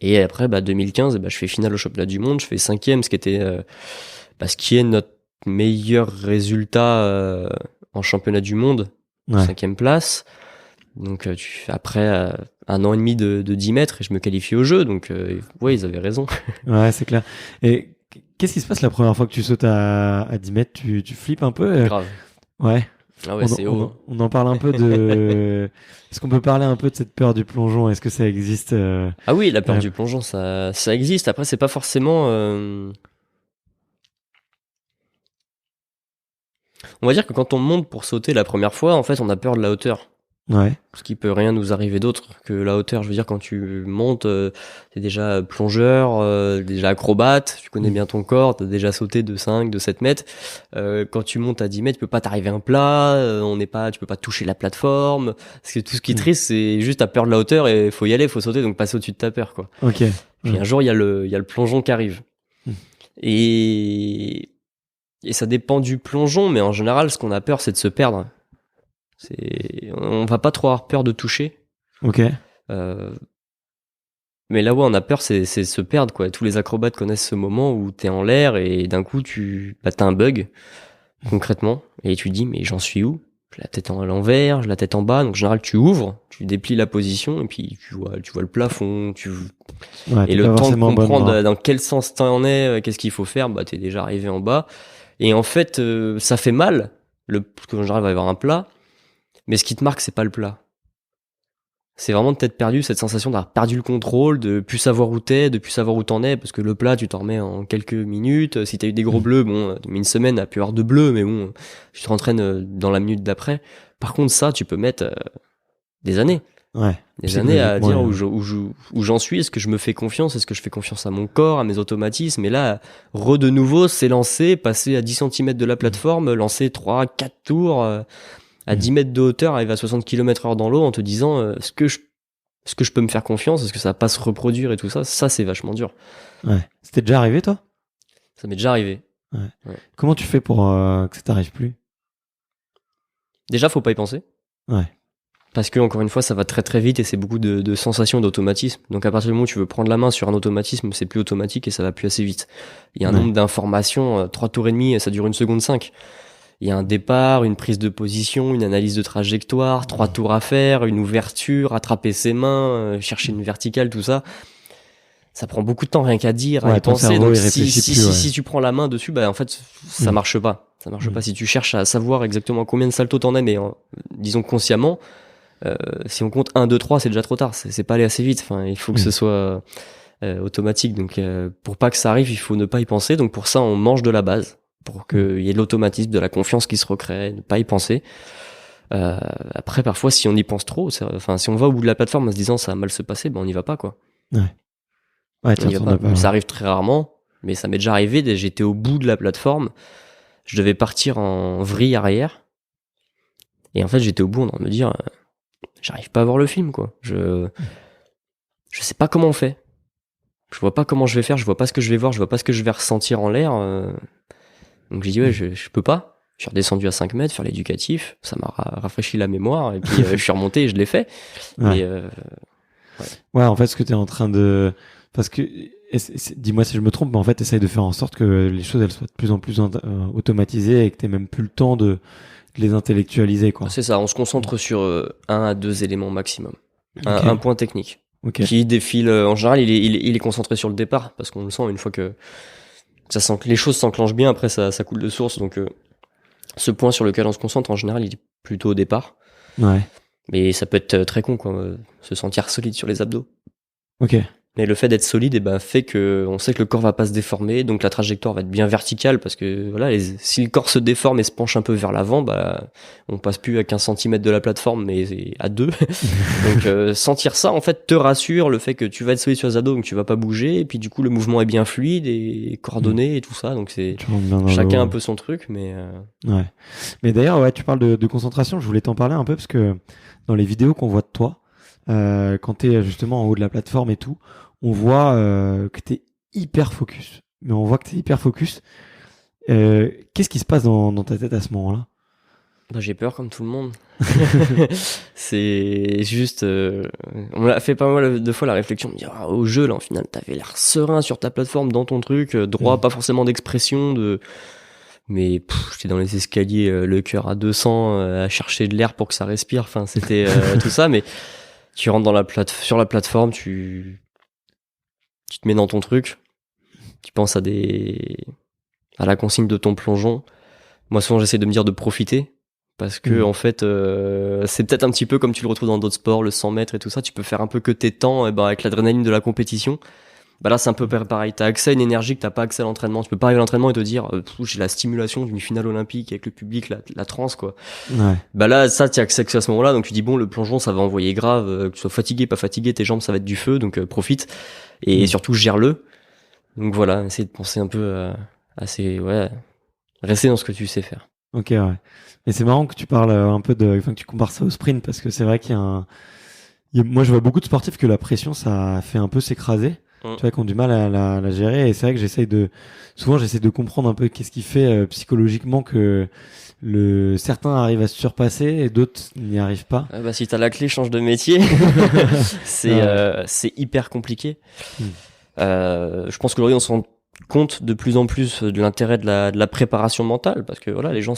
Et après 2015 je fais finale au championnat du monde, je fais 5e, ce qui est notre meilleur résultat en championnat du monde, 5e place. Donc après un an et demi de 10 mètres, et je me qualifie au jeu, donc ouais, ils avaient raison. Ouais, c'est clair. Et qu'est-ce qui se passe la première fois que tu sautes à 10 mètres? Tu flippes un peu? Grave. Ouais. Ah ouais, c'est haut. On en parle un peu de... Est-ce qu'on peut parler un peu de cette peur du plongeon? Est-ce que ça existe? Ah oui, la peur du plongeon, ça existe. Après, c'est pas forcément... On va dire que quand on monte pour sauter la première fois, en fait, on a peur de la hauteur. Ouais. Parce qu'il peut rien nous arriver d'autre que la hauteur. Je veux dire, quand tu montes, t'es déjà plongeur, déjà acrobate, tu connais bien ton corps, t'as déjà sauté de 5, de 7 mètres. Quand tu montes à 10 mètres, tu peux pas t'arriver un plat, tu peux pas toucher la plateforme. Parce que tout ce qui te risque, c'est juste t'as peur de la hauteur et faut y aller, faut sauter, donc passer au-dessus de ta peur, quoi. Ok. Puis un jour, il y a le plongeon qui arrive. Et ça dépend du plongeon, mais en général, ce qu'on a peur, c'est de se perdre. On va pas trop avoir peur de toucher. Ok. Mais là où on a peur, c'est se perdre, quoi. Tous les acrobates connaissent ce moment où t'es en l'air et d'un coup t'as un bug, concrètement, et tu te dis mais j'en suis où? J'ai la tête à l'envers, j'ai la tête en bas, donc en général tu ouvres, tu déplies la position et puis tu vois le plafond, et le temps de comprendre dans quel sens t'en es, qu'est-ce qu'il faut faire, t'es déjà arrivé en bas. Et en fait, ça fait mal, parce qu'en général il va y avoir un plat. Mais ce qui te marque, c'est pas le plat. C'est vraiment de t'être perdu, cette sensation d'avoir perdu le contrôle, de plus savoir où t'es, de plus savoir où t'en es, parce que le plat, tu t'en remets en quelques minutes. Si t'as eu des gros bleus, tu mets une semaine à plus avoir de bleus, mais bon, tu te rentraînes dans la minute d'après. Par contre, ça, tu peux mettre des années. Ouais. Des années à dire où j'en suis, est-ce que je me fais confiance, est-ce que je fais confiance à mon corps, à mes automatismes. Et là, de nouveau, c'est lancer, passer à 10 cm de la plateforme, lancer 3, 4 tours... à 10 mètres de hauteur, arriver à 60 km/h dans l'eau en te disant est-ce que je peux me faire confiance, est-ce que ça va pas se reproduire et tout ça c'est vachement dur. Ouais. C'était déjà arrivé, toi? Ça m'est déjà arrivé. Ouais. Comment tu fais pour que ça t'arrive plus? Déjà, faut pas y penser. Ouais. Parce que, encore une fois, ça va très très vite et c'est beaucoup de sensations, d'automatisme. Donc à partir du moment où tu veux prendre la main sur un automatisme, c'est plus automatique et ça va plus assez vite. Il y a un nombre d'informations, 3 tours et demi, et ça dure 1 seconde 5. Il y a un départ, une prise de position, une analyse de trajectoire, 3 tours à faire, une ouverture, attraper ses mains, chercher une verticale, tout ça. Ça prend beaucoup de temps rien qu'à dire, à y penser. Donc si tu prends la main dessus, en fait, ça marche pas. Ça marche pas. Si tu cherches à savoir exactement combien de saltos t'en es, mais disons consciemment, si on compte 1, 2, 3, c'est déjà trop tard. C'est pas aller assez vite. Enfin, il faut que ce soit automatique. Donc pour pas que ça arrive, il faut ne pas y penser. Donc pour ça, on mange de la base, pour qu'il y ait de l'automatisme, de la confiance qui se recrée, ne pas y penser. Après, parfois, si on y pense trop, si on va au bout de la plateforme en se disant ça va mal se passer, on n'y va pas, quoi. Ouais, ça arrive très rarement, mais ça m'est déjà arrivé. J'étais au bout de la plateforme, je devais partir en vrille arrière, et en fait, j'étais au bout en train de me dire, j'arrive pas à voir le film, quoi. Je sais pas comment on fait. Je vois pas comment je vais faire, je vois pas ce que je vais voir, je vois pas ce que je vais ressentir en l'air. Donc j'ai dit je peux pas. Je suis redescendu à 5 mètres faire l'éducatif, ça m'a rafraîchi la mémoire et puis je suis remonté et je l'ai fait. Ouais, en fait ce que tu es en train de... Parce que, dis-moi si je me trompe, mais en fait essaye de faire en sorte que les choses elles soient de plus en plus automatisées et que t'aies même plus le temps de les intellectualiser, quoi. C'est ça, on se concentre sur 1 à 2 éléments maximum. Un point technique. Qui défile, en général il est concentré sur le départ, parce qu'on le sent une fois que ça sent que les choses s'enclenchent bien, après ça coule de source. Donc ce point sur lequel on se concentre en général il est plutôt au départ. Ouais. Mais ça peut être très con, quoi, se sentir solide sur les abdos. Ok. Mais le fait d'être solide fait que on sait que le corps va pas se déformer, donc la trajectoire va être bien verticale, parce que voilà, si le corps se déforme et se penche un peu vers l'avant, on passe plus à 15 cm de la plateforme, mais à 2. Donc sentir ça en fait te rassure, le fait que tu vas être solide sur les abdos, donc tu vas pas bouger, et puis du coup le mouvement est bien fluide et coordonné et tout ça, donc c'est chacun un peu son truc, mais ouais. Mais d'ailleurs tu parles de concentration, je voulais t'en parler un peu parce que dans les vidéos qu'on voit de toi, quand t'es justement en haut de la plateforme et tout, on voit que t'es hyper focus. Mais on voit que t'es hyper focus. Qu'est-ce qui se passe dans ta tête à ce moment-là? Bah, j'ai peur comme tout le monde. C'est juste, on a fait pas mal de fois la réflexion de dire, au jeu, là, en final, t'avais l'air serein sur ta plateforme, dans ton truc, droit, pas forcément d'expression, mais j'étais dans les escaliers, le cœur à 200, à chercher de l'air pour que ça respire, enfin, c'était tout ça, mais tu rentres sur la plateforme, tu te mets dans ton truc, tu penses à la consigne de ton plongeon. Moi, souvent, j'essaie de me dire de profiter. Parce que en fait, c'est peut-être un petit peu comme tu le retrouves dans d'autres sports, le 100 mètres et tout ça. Tu peux faire un peu que tes temps, et ben avec l'adrénaline de la compétition. Bah là, c'est un peu pareil. T'as accès à une énergie que t'as pas accès à l'entraînement. Tu peux pas arriver à l'entraînement et te dire, j'ai la stimulation d'une finale olympique avec le public, la transe quoi. Ouais. Bah là, ça, t'as accès à ce moment-là. Donc tu dis bon, le plongeon, ça va envoyer grave. Que tu sois fatigué, pas fatigué, tes jambes, ça va être du feu. Donc profite et surtout gère-le. Donc voilà, essayer de penser un peu rester dans ce que tu sais faire. Ok, ouais. Et c'est marrant que tu parles un peu que tu compares ça au sprint parce que c'est vrai qu'il y a moi je vois beaucoup de sportifs que la pression ça fait un peu s'écraser, tu vois, qui ont du mal à la gérer et c'est vrai que j'essaie de comprendre un peu qu'est-ce qui fait psychologiquement que certains arrivent à se surpasser et d'autres n'y arrivent pas. Bah si t'as la clé, change de métier. C'est hyper compliqué. Je pense qu'aujourd'hui on se rend compte de plus en plus de l'intérêt de la préparation mentale parce que voilà, les gens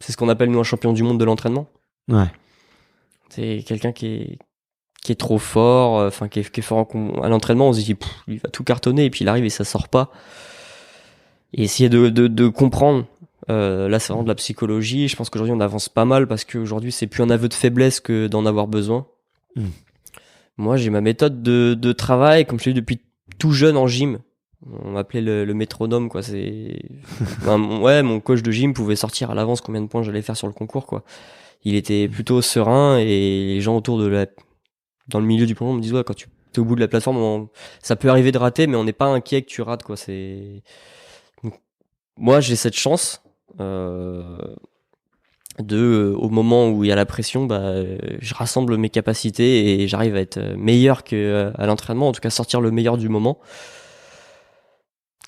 c'est ce qu'on appelle nous un champion du monde de l'entraînement. Ouais. C'est quelqu'un qui est trop fort, enfin qui est fort à l'entraînement, on se dit il va tout cartonner et puis il arrive et ça sort pas. Et essayer de comprendre, là c'est vraiment de la psychologie. Je pense qu'aujourd'hui on avance pas mal parce qu'aujourd'hui c'est plus un aveu de faiblesse que d'en avoir besoin. Moi j'ai ma méthode de travail, comme je l'ai dit depuis tout jeune en gym. On m'appelait le métronome quoi. Mon coach de gym pouvait sortir à l'avance combien de points j'allais faire sur le concours quoi. Il était plutôt serein et les gens autour dans le milieu du plongeon me disent quand tu es au bout de la plateforme, ça peut arriver de rater, mais on n'est pas inquiet que tu rates quoi. Donc, moi j'ai cette chance au moment où il y a la pression, je rassemble mes capacités et j'arrive à être meilleur que à l'entraînement, en tout cas sortir le meilleur du moment.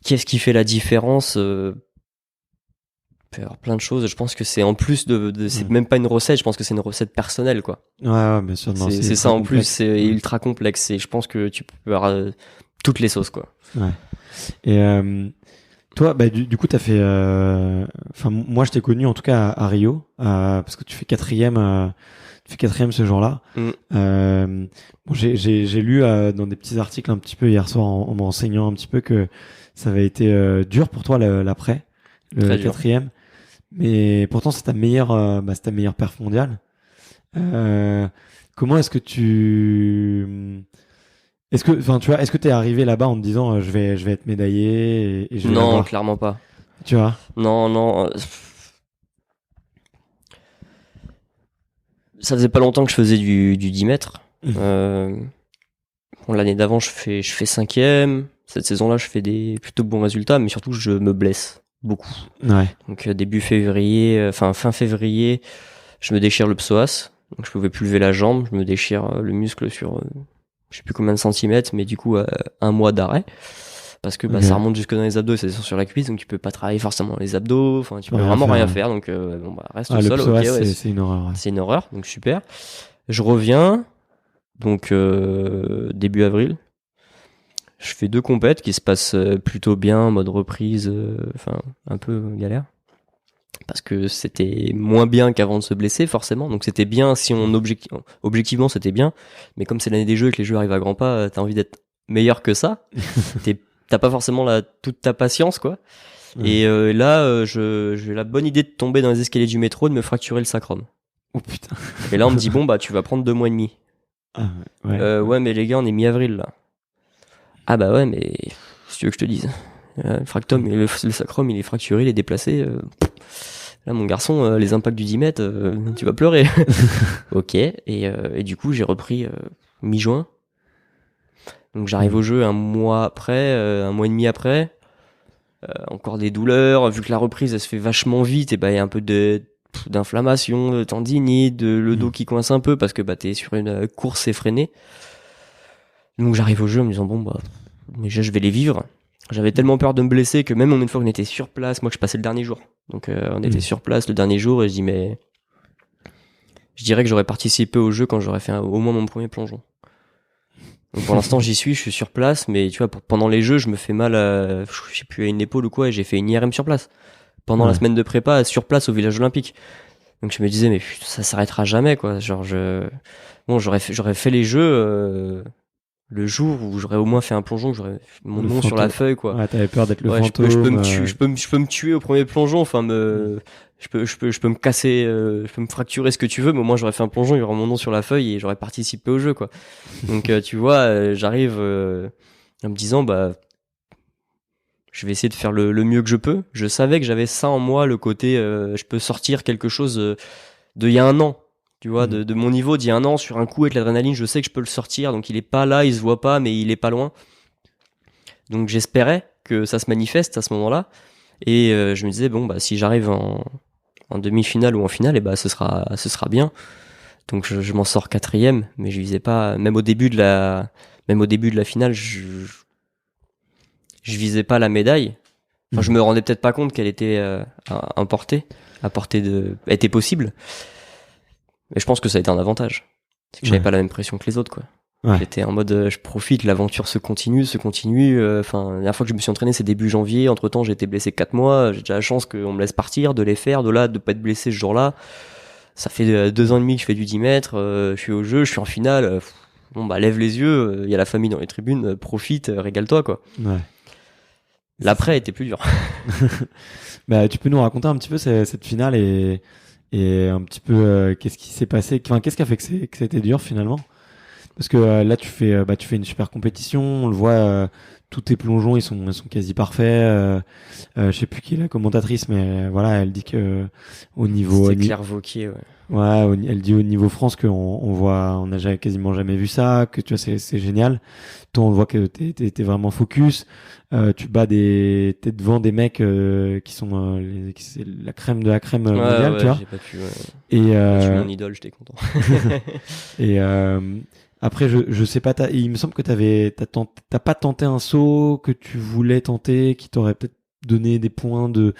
Qu'est-ce qui fait la différence? Il peut y avoir plein de choses. Je pense que c'est en plus c'est même pas une recette. Je pense que c'est une recette personnelle, quoi. Ouais, bien sûr. C'est ça en plus. C'est ultra complexe. Et je pense que tu peux avoir toutes les sauces, quoi. Ouais. Et toi, du coup, t'as fait. Enfin, moi, je t'ai connu en tout cas à Rio, parce que tu fais quatrième. Tu fais quatrième ce jour-là. Bon, j'ai lu dans des petits articles un petit peu hier soir en me renseignant un petit peu que ça avait été dur pour toi l'après, le quatrième. Mais pourtant c'est ta meilleure perf mondiale. Comment est-ce que est-ce que t'es arrivé là-bas en te disant je vais être médaillé et je vais Non, clairement pas. Tu vois? Non. Ça faisait pas longtemps que je faisais du 10 mètres. L'année d'avant, je fais 5e. Cette saison-là, je fais des plutôt bons résultats, mais surtout, je me blesse beaucoup. Ouais. Donc, fin février, je me déchire le psoas. Donc, je pouvais plus lever la jambe. Je me déchire le muscle sur, je sais plus combien de centimètres, mais du coup, 1 mois d'arrêt. Parce que, ça remonte jusque dans les abdos et ça descend sur la cuisse, donc tu peux pas travailler forcément les abdos. Enfin, tu peux vraiment rien faire. Donc, reste au sol. Le psoas, c'est une horreur. Ouais. C'est une horreur. Donc, super. Je reviens. Donc, début avril. Je fais 2 compètes qui se passent plutôt bien, mode reprise, un peu galère. Parce que c'était moins bien qu'avant de se blesser, forcément. Donc c'était bien si objectivement c'était bien. Mais comme c'est l'année des jeux et que les jeux arrivent à grands pas, t'as envie d'être meilleur que ça. T'as pas forcément toute ta patience, quoi. Et là, j'ai la bonne idée de tomber dans les escaliers du métro, de me fracturer le sacrum. Oh putain. Et là, on me dit, tu vas prendre 2 mois et demi. Ah, ouais. Ouais, mais les gars, on est mi-avril, là. Ah bah ouais, mais si tu veux que je te dise, le sacrum il est fracturé, il est déplacé. Là mon garçon, les impacts du 10 mètres, tu vas pleurer. Ok, et du coup j'ai repris mi-juin. Donc j'arrive au jeu 1 mois après, 1 mois et demi après. Encore des douleurs, vu que la reprise elle se fait vachement vite, et il y a un peu d'inflammation, de tendinite, le dos qui coince un peu parce que t'es sur une course effrénée. Donc j'arrive au jeu en me disant mais je vais les vivre. J'avais tellement peur de me blesser que même une fois qu'on était sur place, moi je passais le dernier jour. Donc on était sur place le dernier jour et je dis mais je dirais que j'aurais participé au jeu quand j'aurais fait au moins mon premier plongeon. Donc pour l'instant je suis sur place, mais tu vois pendant les jeux je me fais mal je sais plus à une épaule ou quoi et j'ai fait une IRM sur place. Pendant la semaine de prépa sur place au village olympique. Donc je me disais mais putain, ça s'arrêtera jamais quoi. Genre j'aurais fait les jeux le jour où j'aurais au moins fait un plongeon, que j'aurais mon nom sur la feuille quoi. Ouais, t'avais peur d'être le fantôme. Je peux me tuer au premier plongeon, enfin je peux me casser, je peux me fracturer ce que tu veux, mais au moins j'aurais fait un plongeon, il y aurait mon nom sur la feuille et j'aurais participé au jeu quoi. Donc tu vois, j'arrive en me disant bah je vais essayer de faire le mieux que je peux. Je savais que j'avais ça en moi, le côté je peux sortir quelque chose de il y a un an. Tu vois, de mon niveau d'il y a un an, sur un coup avec l'adrénaline, je sais que je peux le sortir. Donc il est pas là, il se voit pas, mais il est pas loin. Donc j'espérais que ça se manifeste à ce moment-là. Et je me disais, bon, bah si j'arrive en demi-finale ou en finale, et bah ce sera bien. Donc je m'en sors 4e, mais je visais pas, même au début de la finale, je visais pas la médaille. Enfin, je me rendais peut-être pas compte qu'elle était était possible. Mais je pense que ça a été un avantage. C'est que j'avais pas la même pression que les autres, quoi. Ouais. J'étais en mode, je profite, l'aventure se continue. Enfin, la dernière fois que je me suis entraîné, c'est début janvier. Entre temps, j'ai été blessé 4 mois. J'ai déjà la chance qu'on me laisse partir, de les faire, de pas être blessé ce jour-là. Ça fait 2 ans et demi que je fais du 10 mètres. Je suis au jeu, je suis en finale. Bon, bah, lève les yeux. Il y a la famille dans les tribunes. Profite, régale-toi, quoi. Ouais. L'après était plus dur. Bah, tu peux nous raconter un petit peu cette finale et un petit peu qu'est-ce qui s'est passé, enfin qu'est-ce qui a fait que c'était dur finalement, parce que là tu fais une super compétition, on le voit, tous tes plongeons ils sont quasi parfaits, je sais plus qui est la commentatrice, mais voilà, elle dit que au niveau c'était Claire Vauquier, elle dit au niveau France on n'a quasiment jamais vu ça, que tu vois c'est génial. Toi on voit que t'es vraiment focus, tu t'es devant des mecs qui sont c'est la crème de la crème mondiale, tu vois. J'ai pas pu, et je suis mon idole, j'étais content. Et après je sais pas, il me semble que t'as pas tenté un saut que tu voulais tenter, qui t'aurait peut-être donné des points de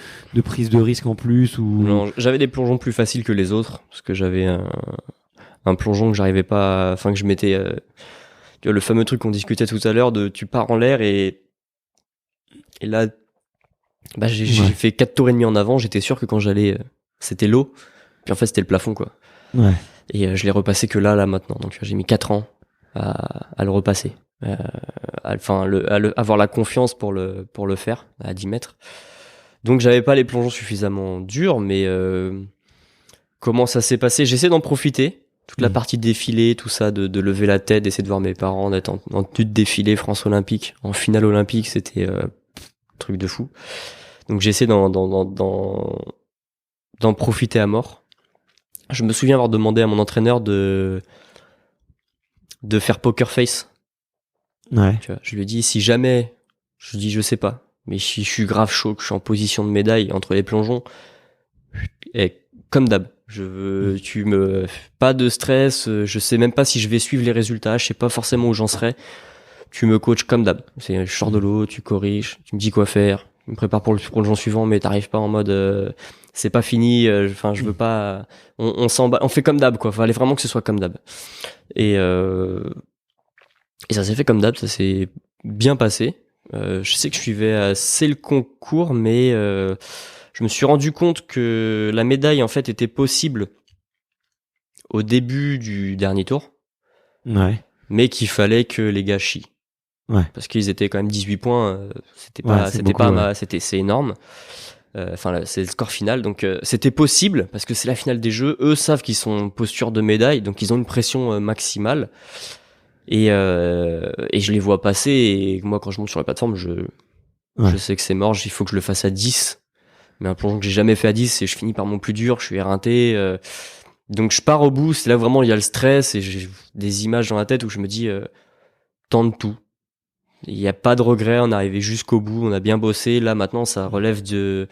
prise de risque en plus, ou non, j'avais des plongeons plus faciles que les autres parce que j'avais un plongeon que j'arrivais pas, enfin que je mettais tu vois, le fameux truc qu'on discutait tout à l'heure de tu pars en l'air et là bah j'ai fait 4 tours et demi en avant, j'étais sûr que quand j'allais c'était l'eau, puis en fait c'était le plafond quoi. Ouais. Et je l'ai repassé que là maintenant, donc j'ai mis 4 ans à le repasser, avoir la confiance pour le faire à 10 mètres. Donc j'avais pas les plongeons suffisamment durs, mais comment ça s'est passé, j'essaie d'en profiter toute la partie de défilé, tout ça, de lever la tête, d'essayer de voir mes parents, d'être en tenue de défilé France Olympique, en finale olympique, c'était truc de fou. Donc j'essaie d'en profiter à mort. Je me souviens avoir demandé à mon entraîneur de faire poker face. Ouais. Tu vois, je lui ai dit, si jamais, je sais pas, mais si je suis grave chaud, que je suis en position de médaille entre les plongeons, et comme d'hab, pas de stress, je sais même pas si je vais suivre les résultats, je sais pas forcément où j'en serai. Tu me coaches comme d'hab. Je sors de l'eau, tu corriges, tu me dis quoi faire, tu me prépares pour le plongeon suivant, mais t'arrives pas en mode, c'est pas fini, enfin je veux pas, on fait comme d'hab quoi, fallait vraiment que ce soit comme d'hab. Et ça s'est fait comme d'hab, ça s'est bien passé. Je sais que je suivais assez le concours, mais je me suis rendu compte que la médaille en fait était possible au début du dernier tour. Ouais. Mais qu'il fallait que les gars chient. Ouais. Parce qu'ils étaient quand même 18 points, c'est énorme. Enfin, c'est le score final, donc c'était possible parce que c'est la finale des Jeux. Eux savent qu'ils sont en posture de médaille, donc ils ont une pression maximale. Et je les vois passer. Et moi, quand je monte sur la plateforme, je sais que c'est mort. Il faut que je le fasse à 10. Mais un plongeon que j'ai jamais fait à 10, et je finis par mon plus dur. Je suis éreinté. Donc je pars au bout. C'est là vraiment il y a le stress et j'ai des images dans la tête où je me dis tente tout. Il n'y a pas de regret, on est arrivé jusqu'au bout, on a bien bossé. Là, maintenant, ça relève de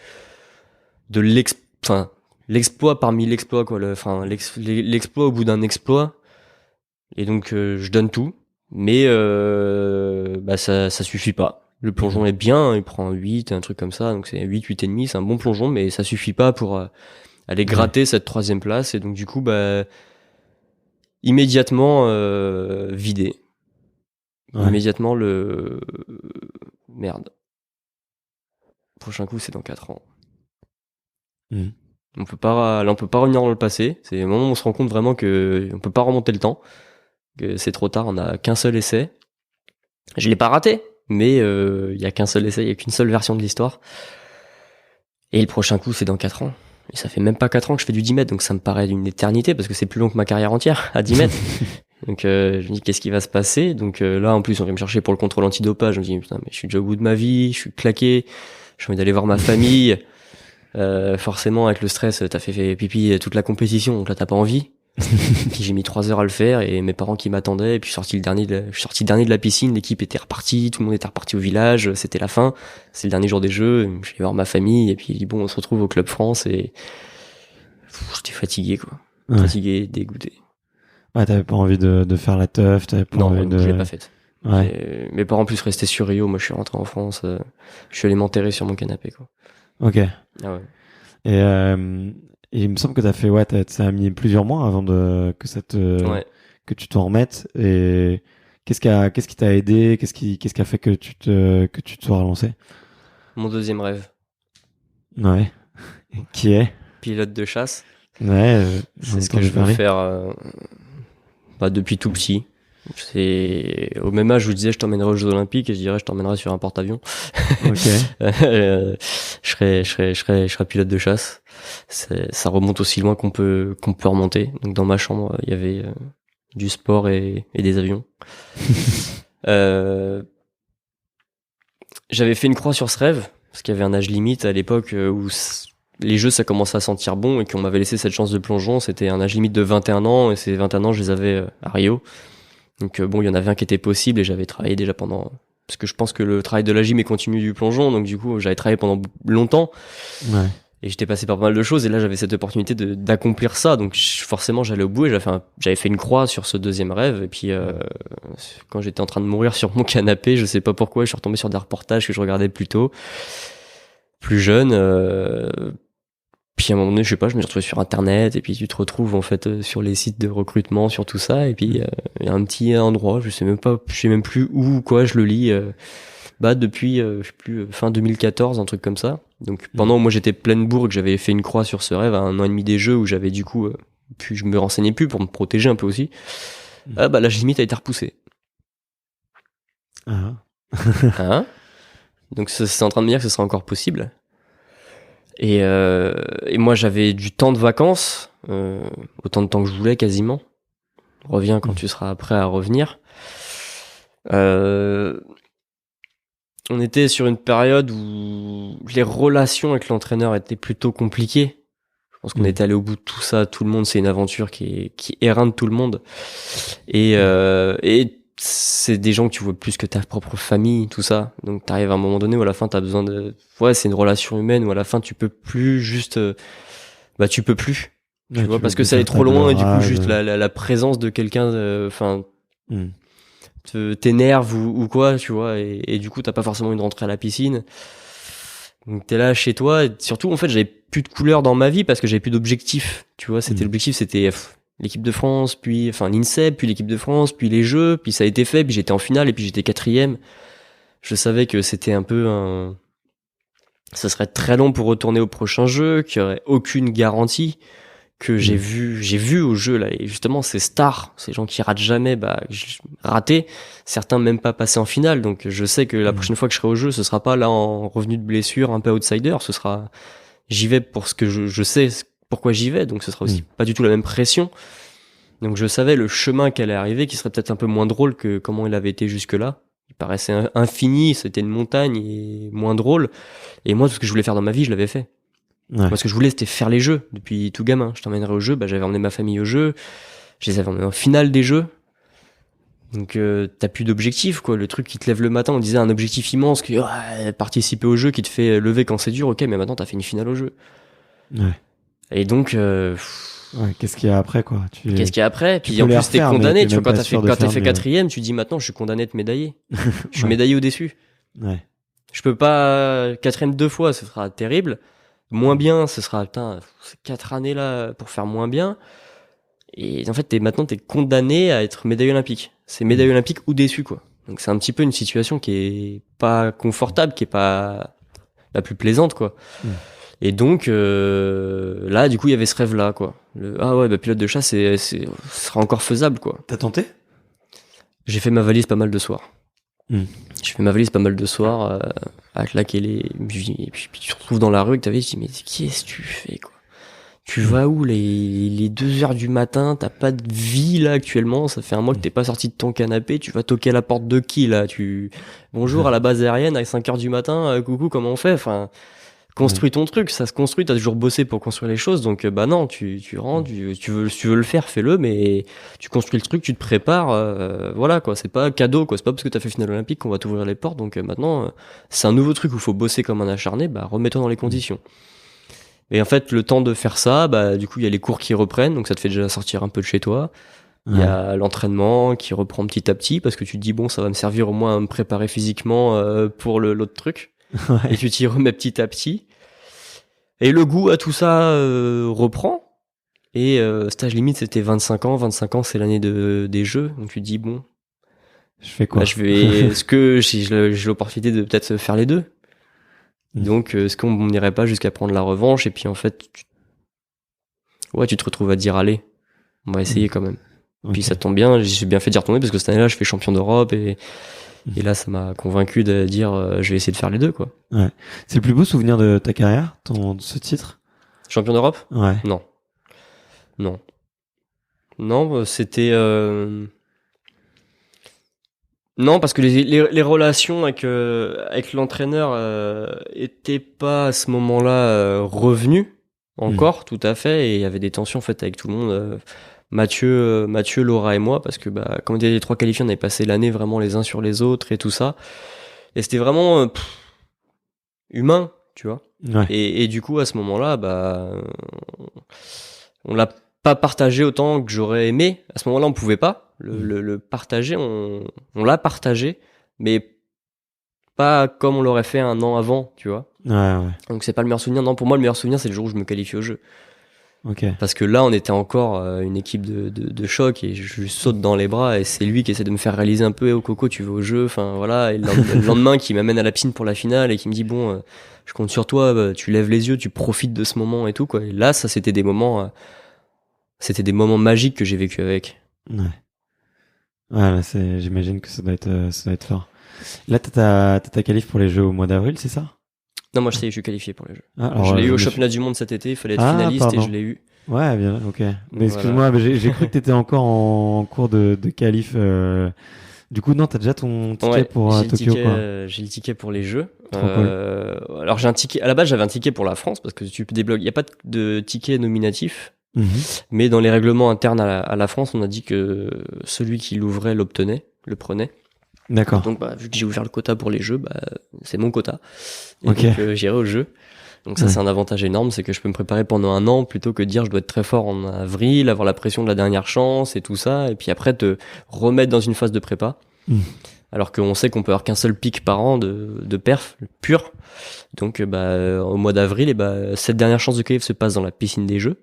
l'exploit parmi l'exploit, quoi. L'exploit au bout d'un exploit. Et donc, je donne tout. Mais, ça suffit pas. Le plongeon est bien, il prend 8, un truc comme ça, donc c'est 8, 8,5, c'est un bon plongeon, mais ça suffit pas pour aller gratter cette 3e place, et donc du coup, immédiatement vidé. Ouais. Immédiatement merde. Prochain coup, c'est dans 4 ans. On peut pas revenir dans le passé. C'est le moment où on se rend compte vraiment que on peut pas remonter le temps, que c'est trop tard. On a qu'un seul essai. Je l'ai pas raté, mais il y a qu'un seul essai, il y a qu'une seule version de l'histoire. Et le prochain coup, c'est dans 4 ans. Et ça fait même pas 4 ans que je fais du 10 mètres, donc ça me paraît d'une éternité parce que c'est plus long que ma carrière entière à 10 mètres. Donc je me dis qu'est-ce qui va se passer. Donc là en plus on vient me chercher pour le contrôle antidopage. Je me dis putain mais je suis déjà au bout de ma vie, je suis claqué, j'ai envie d'aller voir ma famille. Forcément avec le stress t'as fait pipi toute la compétition, donc là t'as pas envie. Puis j'ai mis 3 heures à le faire et mes parents qui m'attendaient, et puis je suis sorti dernier de la piscine, l'équipe était repartie, tout le monde était reparti au village, c'était la fin, c'est le dernier jour des jeux, je vais voir ma famille et puis bon on se retrouve au Club France et j'étais fatigué quoi, fatigué, dégoûté. Ouais, t'avais pas envie de faire la teuf, t'avais pas envie de... Non, je l'ai pas faite. Ouais. Mes parents en plus restaient sur Rio, moi je suis rentré en France, je suis allé m'enterrer sur mon canapé quoi. Ok. Ah ouais. Et il me semble que ça a mis plusieurs mois avant que tu t'en remettes. Et qu'est-ce qui t'a aidé? Qu'est-ce qui a fait que tu te sois relancé? Mon 2e rêve. Ouais. Qui est? Pilote de chasse. Ouais. C'est ce que je veux faire depuis tout petit. C'est au même âge, je vous disais, je t'emmènerai aux Jeux Olympiques, et je dirais, je t'emmènerai sur un porte-avions. Ok. je serais pilote de chasse. Ça remonte aussi loin qu'on peut remonter. Donc dans ma chambre, il y avait du sport et des avions. J'avais fait une croix sur ce rêve parce qu'il y avait un âge limite à l'époque où les jeux ça commençait à sentir bon et qu'on m'avait laissé cette chance de plongeon. C'était un âge limite de 21 ans et ces 21 ans je les avais à Rio. Donc bon, il y en avait un qui était possible et j'avais travaillé déjà parce que je pense que le travail de la gym est continu du plongeon, donc du coup j'avais travaillé pendant longtemps. Ouais. Et j'étais passé par pas mal de choses et là j'avais cette opportunité d'accomplir ça, donc forcément j'allais au bout et j'avais fait une croix sur ce 2e rêve. Et puis quand j'étais en train de mourir sur mon canapé, je sais pas pourquoi, je suis retombé sur des reportages que je regardais plus jeune. Puis à un moment donné, je sais pas, je me suis retrouvé sur internet et puis tu te retrouves en fait sur les sites de recrutement, sur tout ça, et puis il y a un petit endroit, je sais même plus où ou quoi, je le lis depuis je sais plus fin 2014, un truc comme ça. Donc pendant moi j'étais pleine bourre, que j'avais fait une croix sur ce rêve à 1 an et demi des jeux, où j'avais du coup puis je me renseignais plus pour me protéger un peu aussi. La limite a été repoussée. Hein? Donc c'est en train de me dire que ce sera encore possible. Et moi j'avais du temps de vacances, autant de temps que je voulais quasiment. Reviens quand tu seras prêt à revenir. On était sur une période où les relations avec l'entraîneur étaient plutôt compliquées. Je pense qu'on était allé au bout de tout ça. Tout le monde, c'est une aventure qui éreinte tout le monde. Et c'est des gens que tu vois plus que ta propre famille, tout ça. Donc t'arrives à un moment donné où à la fin t'as besoin c'est une relation humaine où à la fin tu peux plus juste, tu peux plus. Tu vois, parce que ça allait trop loin et du coup juste la présence de quelqu'un, t'énerve ou quoi, tu vois, et du coup t'as pas forcément envie de rentrer à la piscine. Donc t'es là chez toi, et surtout en fait j'avais plus de couleurs dans ma vie parce que j'avais plus d'objectifs. Tu vois, l'objectif c'était l'équipe de France, puis l'INSEP, puis l'équipe de France, puis les Jeux, puis ça a été fait, puis j'étais en finale et puis j'étais 4e. Je savais que c'était un peu ça serait très long pour retourner au prochain jeu, qu'il y aurait aucune garantie. Que j'ai vu au jeu là, et justement ces stars, ces gens qui ratent jamais, raté, certains même pas passés en finale. Donc je sais que la prochaine fois que je serai au jeu, ce sera pas là en revenu de blessure, un peu outsider, ce sera j'y vais pour ce que je sais pourquoi j'y vais, donc ce sera aussi pas du tout la même pression. Donc je savais le chemin qui allait arriver, qui serait peut-être un peu moins drôle que comment il avait été jusque-là. Il paraissait infini, c'était une montagne et moins drôle. Et moi, tout ce que je voulais faire dans ma vie, je l'avais fait. Ouais. Moi, ce que je voulais, c'était faire les jeux depuis tout gamin. Je t'emmènerais au jeu, j'avais emmené ma famille au jeu, je les avais emmenés en finale des jeux. Donc t'as plus d'objectif, quoi. Le truc qui te lève le matin, on disait un objectif immense, que participer au jeu qui te fait lever quand c'est dur, ok, mais maintenant t'as fait une finale au jeu. Ouais. Et donc qu'est-ce qu'il y a après, quoi? Qu'est-ce qu'il y a après? Puis en plus t'es condamné, tu vois, quand t'es fait 4e, tu dis maintenant je suis condamné à te médailler. Je suis médaillé au-dessus. Ouais. Je peux pas, 4ème 2 fois, ce sera terrible. Moins bien, ce sera, putain, c'est 4 années là pour faire moins bien. Et en fait, maintenant, t'es condamné à être médaille olympique. C'est médaille olympique ou déçu, quoi. Donc c'est un petit peu une situation qui est pas confortable, qui est pas la plus plaisante, quoi. Et donc là, du coup, il y avait ce rêve-là, quoi. Ah ouais, pilote de chasse, ce sera encore faisable, quoi. T'as tenté? J'ai fait ma valise pas mal de soirs. J'ai fait ma valise pas mal de soirs à claquer les. Et puis tu te retrouves dans la rue, que t'avais dit, mais qu'est-ce que tu fais, quoi? Tu vas où les 2h du matin, t'as pas de vie là actuellement, ça fait un mois que t'es pas sorti de ton canapé, tu vas toquer à la porte de qui là? Bonjour à la base aérienne à 5h du matin, coucou, comment on fait? Enfin, construis ton truc, ça se construit, t'as toujours bossé pour construire les choses, donc non, tu rentres, tu veux le faire, fais-le, mais tu construis le truc, tu te prépares, voilà quoi, c'est pas cadeau quoi, c'est pas parce que t'as fait finale olympique qu'on va t'ouvrir les portes, donc maintenant, c'est un nouveau truc où il faut bosser comme un acharné, remets-toi dans les conditions. Et en fait, le temps de faire ça, du coup, il y a les cours qui reprennent, donc ça te fait déjà sortir un peu de chez toi. Il y a l'entraînement qui reprend petit à petit, parce que tu te dis, bon, ça va me servir au moins à me préparer physiquement pour l'autre truc. Et tu t'y remets petit à petit. Et le goût à tout ça reprend. Et stage limite, c'était 25 ans. 25 ans, c'est l'année des Jeux. Donc tu te dis, bon, je fais quoi? Est-ce que j'ai l'opportunité de peut-être faire les deux? Donc, est-ce qu'on n'irait pas jusqu'à prendre la revanche? Et puis, en fait, tu te retrouves à dire, allez, on va essayer quand même. Puis, ça tombe bien, j'ai bien fait d'y retourner parce que cette année-là, je fais champion d'Europe et là, ça m'a convaincu de dire, je vais essayer de faire les deux, quoi. Ouais. C'est le plus beau souvenir de ta carrière, ce titre? Champion d'Europe? Ouais. Non, c'était, non, parce que les relations avec l'entraîneur étaient pas à ce moment-là revenues encore, tout à fait, et il y avait des tensions en fait avec tout le monde, Mathieu, Laura et moi, parce que comme on était les 3 qualifiés, on avait passé l'année vraiment les uns sur les autres et tout ça, et c'était vraiment humain, tu vois. Ouais. Et du coup à ce moment-là, on l'a pas partagé autant que j'aurais aimé. À ce moment-là, on pouvait pas. Le partager, on l'a partagé, mais pas comme on l'aurait fait un an avant, tu vois. Ouais. Donc c'est pas le meilleur souvenir. Non, pour moi, le meilleur souvenir, c'est le jour où je me qualifie au jeu. Ok. Parce que là, on était encore une équipe de choc et je lui saute dans les bras et c'est lui qui essaie de me faire réaliser un peu, au Coco, tu veux au jeu, enfin voilà. Et le lendemain, qui m'amène à la piscine pour la finale et qui me dit, bon, je compte sur toi, tu lèves les yeux, tu profites de ce moment et tout, quoi. Et là, ça, c'était des moments magiques que j'ai vécu avec. Ouais. Là, j'imagine que ça doit être fort. Là, t'as ta qualif pour les Jeux au mois d'avril, c'est ça? Non, moi, je suis qualifié pour les Jeux. Alors, je l'ai eu au championnat du monde cet été, il fallait être finaliste et je l'ai eu. Ouais, bien, ok. Mais excuse-moi, j'ai cru que t'étais encore en cours de qualif. Du coup, non, t'as déjà ton ticket pour Tokyo, quoi. J'ai le ticket pour les Jeux. Trop cool. Alors, j'ai un ticket. À la base, j'avais un ticket pour la France parce que tu débloques. Il n'y a pas de ticket nominatif. Mais dans les règlements internes à la France, on a dit que celui qui l'ouvrait le prenait. D'accord. Donc, vu que j'ai ouvert le quota pour les Jeux, c'est mon quota. Et donc, j'irai au jeu. Donc ça, c'est un avantage énorme, c'est que je peux me préparer pendant un an plutôt que de dire je dois être très fort en avril, avoir la pression de la dernière chance et tout ça, et puis après te remettre dans une phase de prépa. Alors qu'on sait qu'on peut avoir qu'un seul pic par an de perf pur. Donc au mois d'avril, cette dernière chance de qualif se passe dans la piscine des Jeux.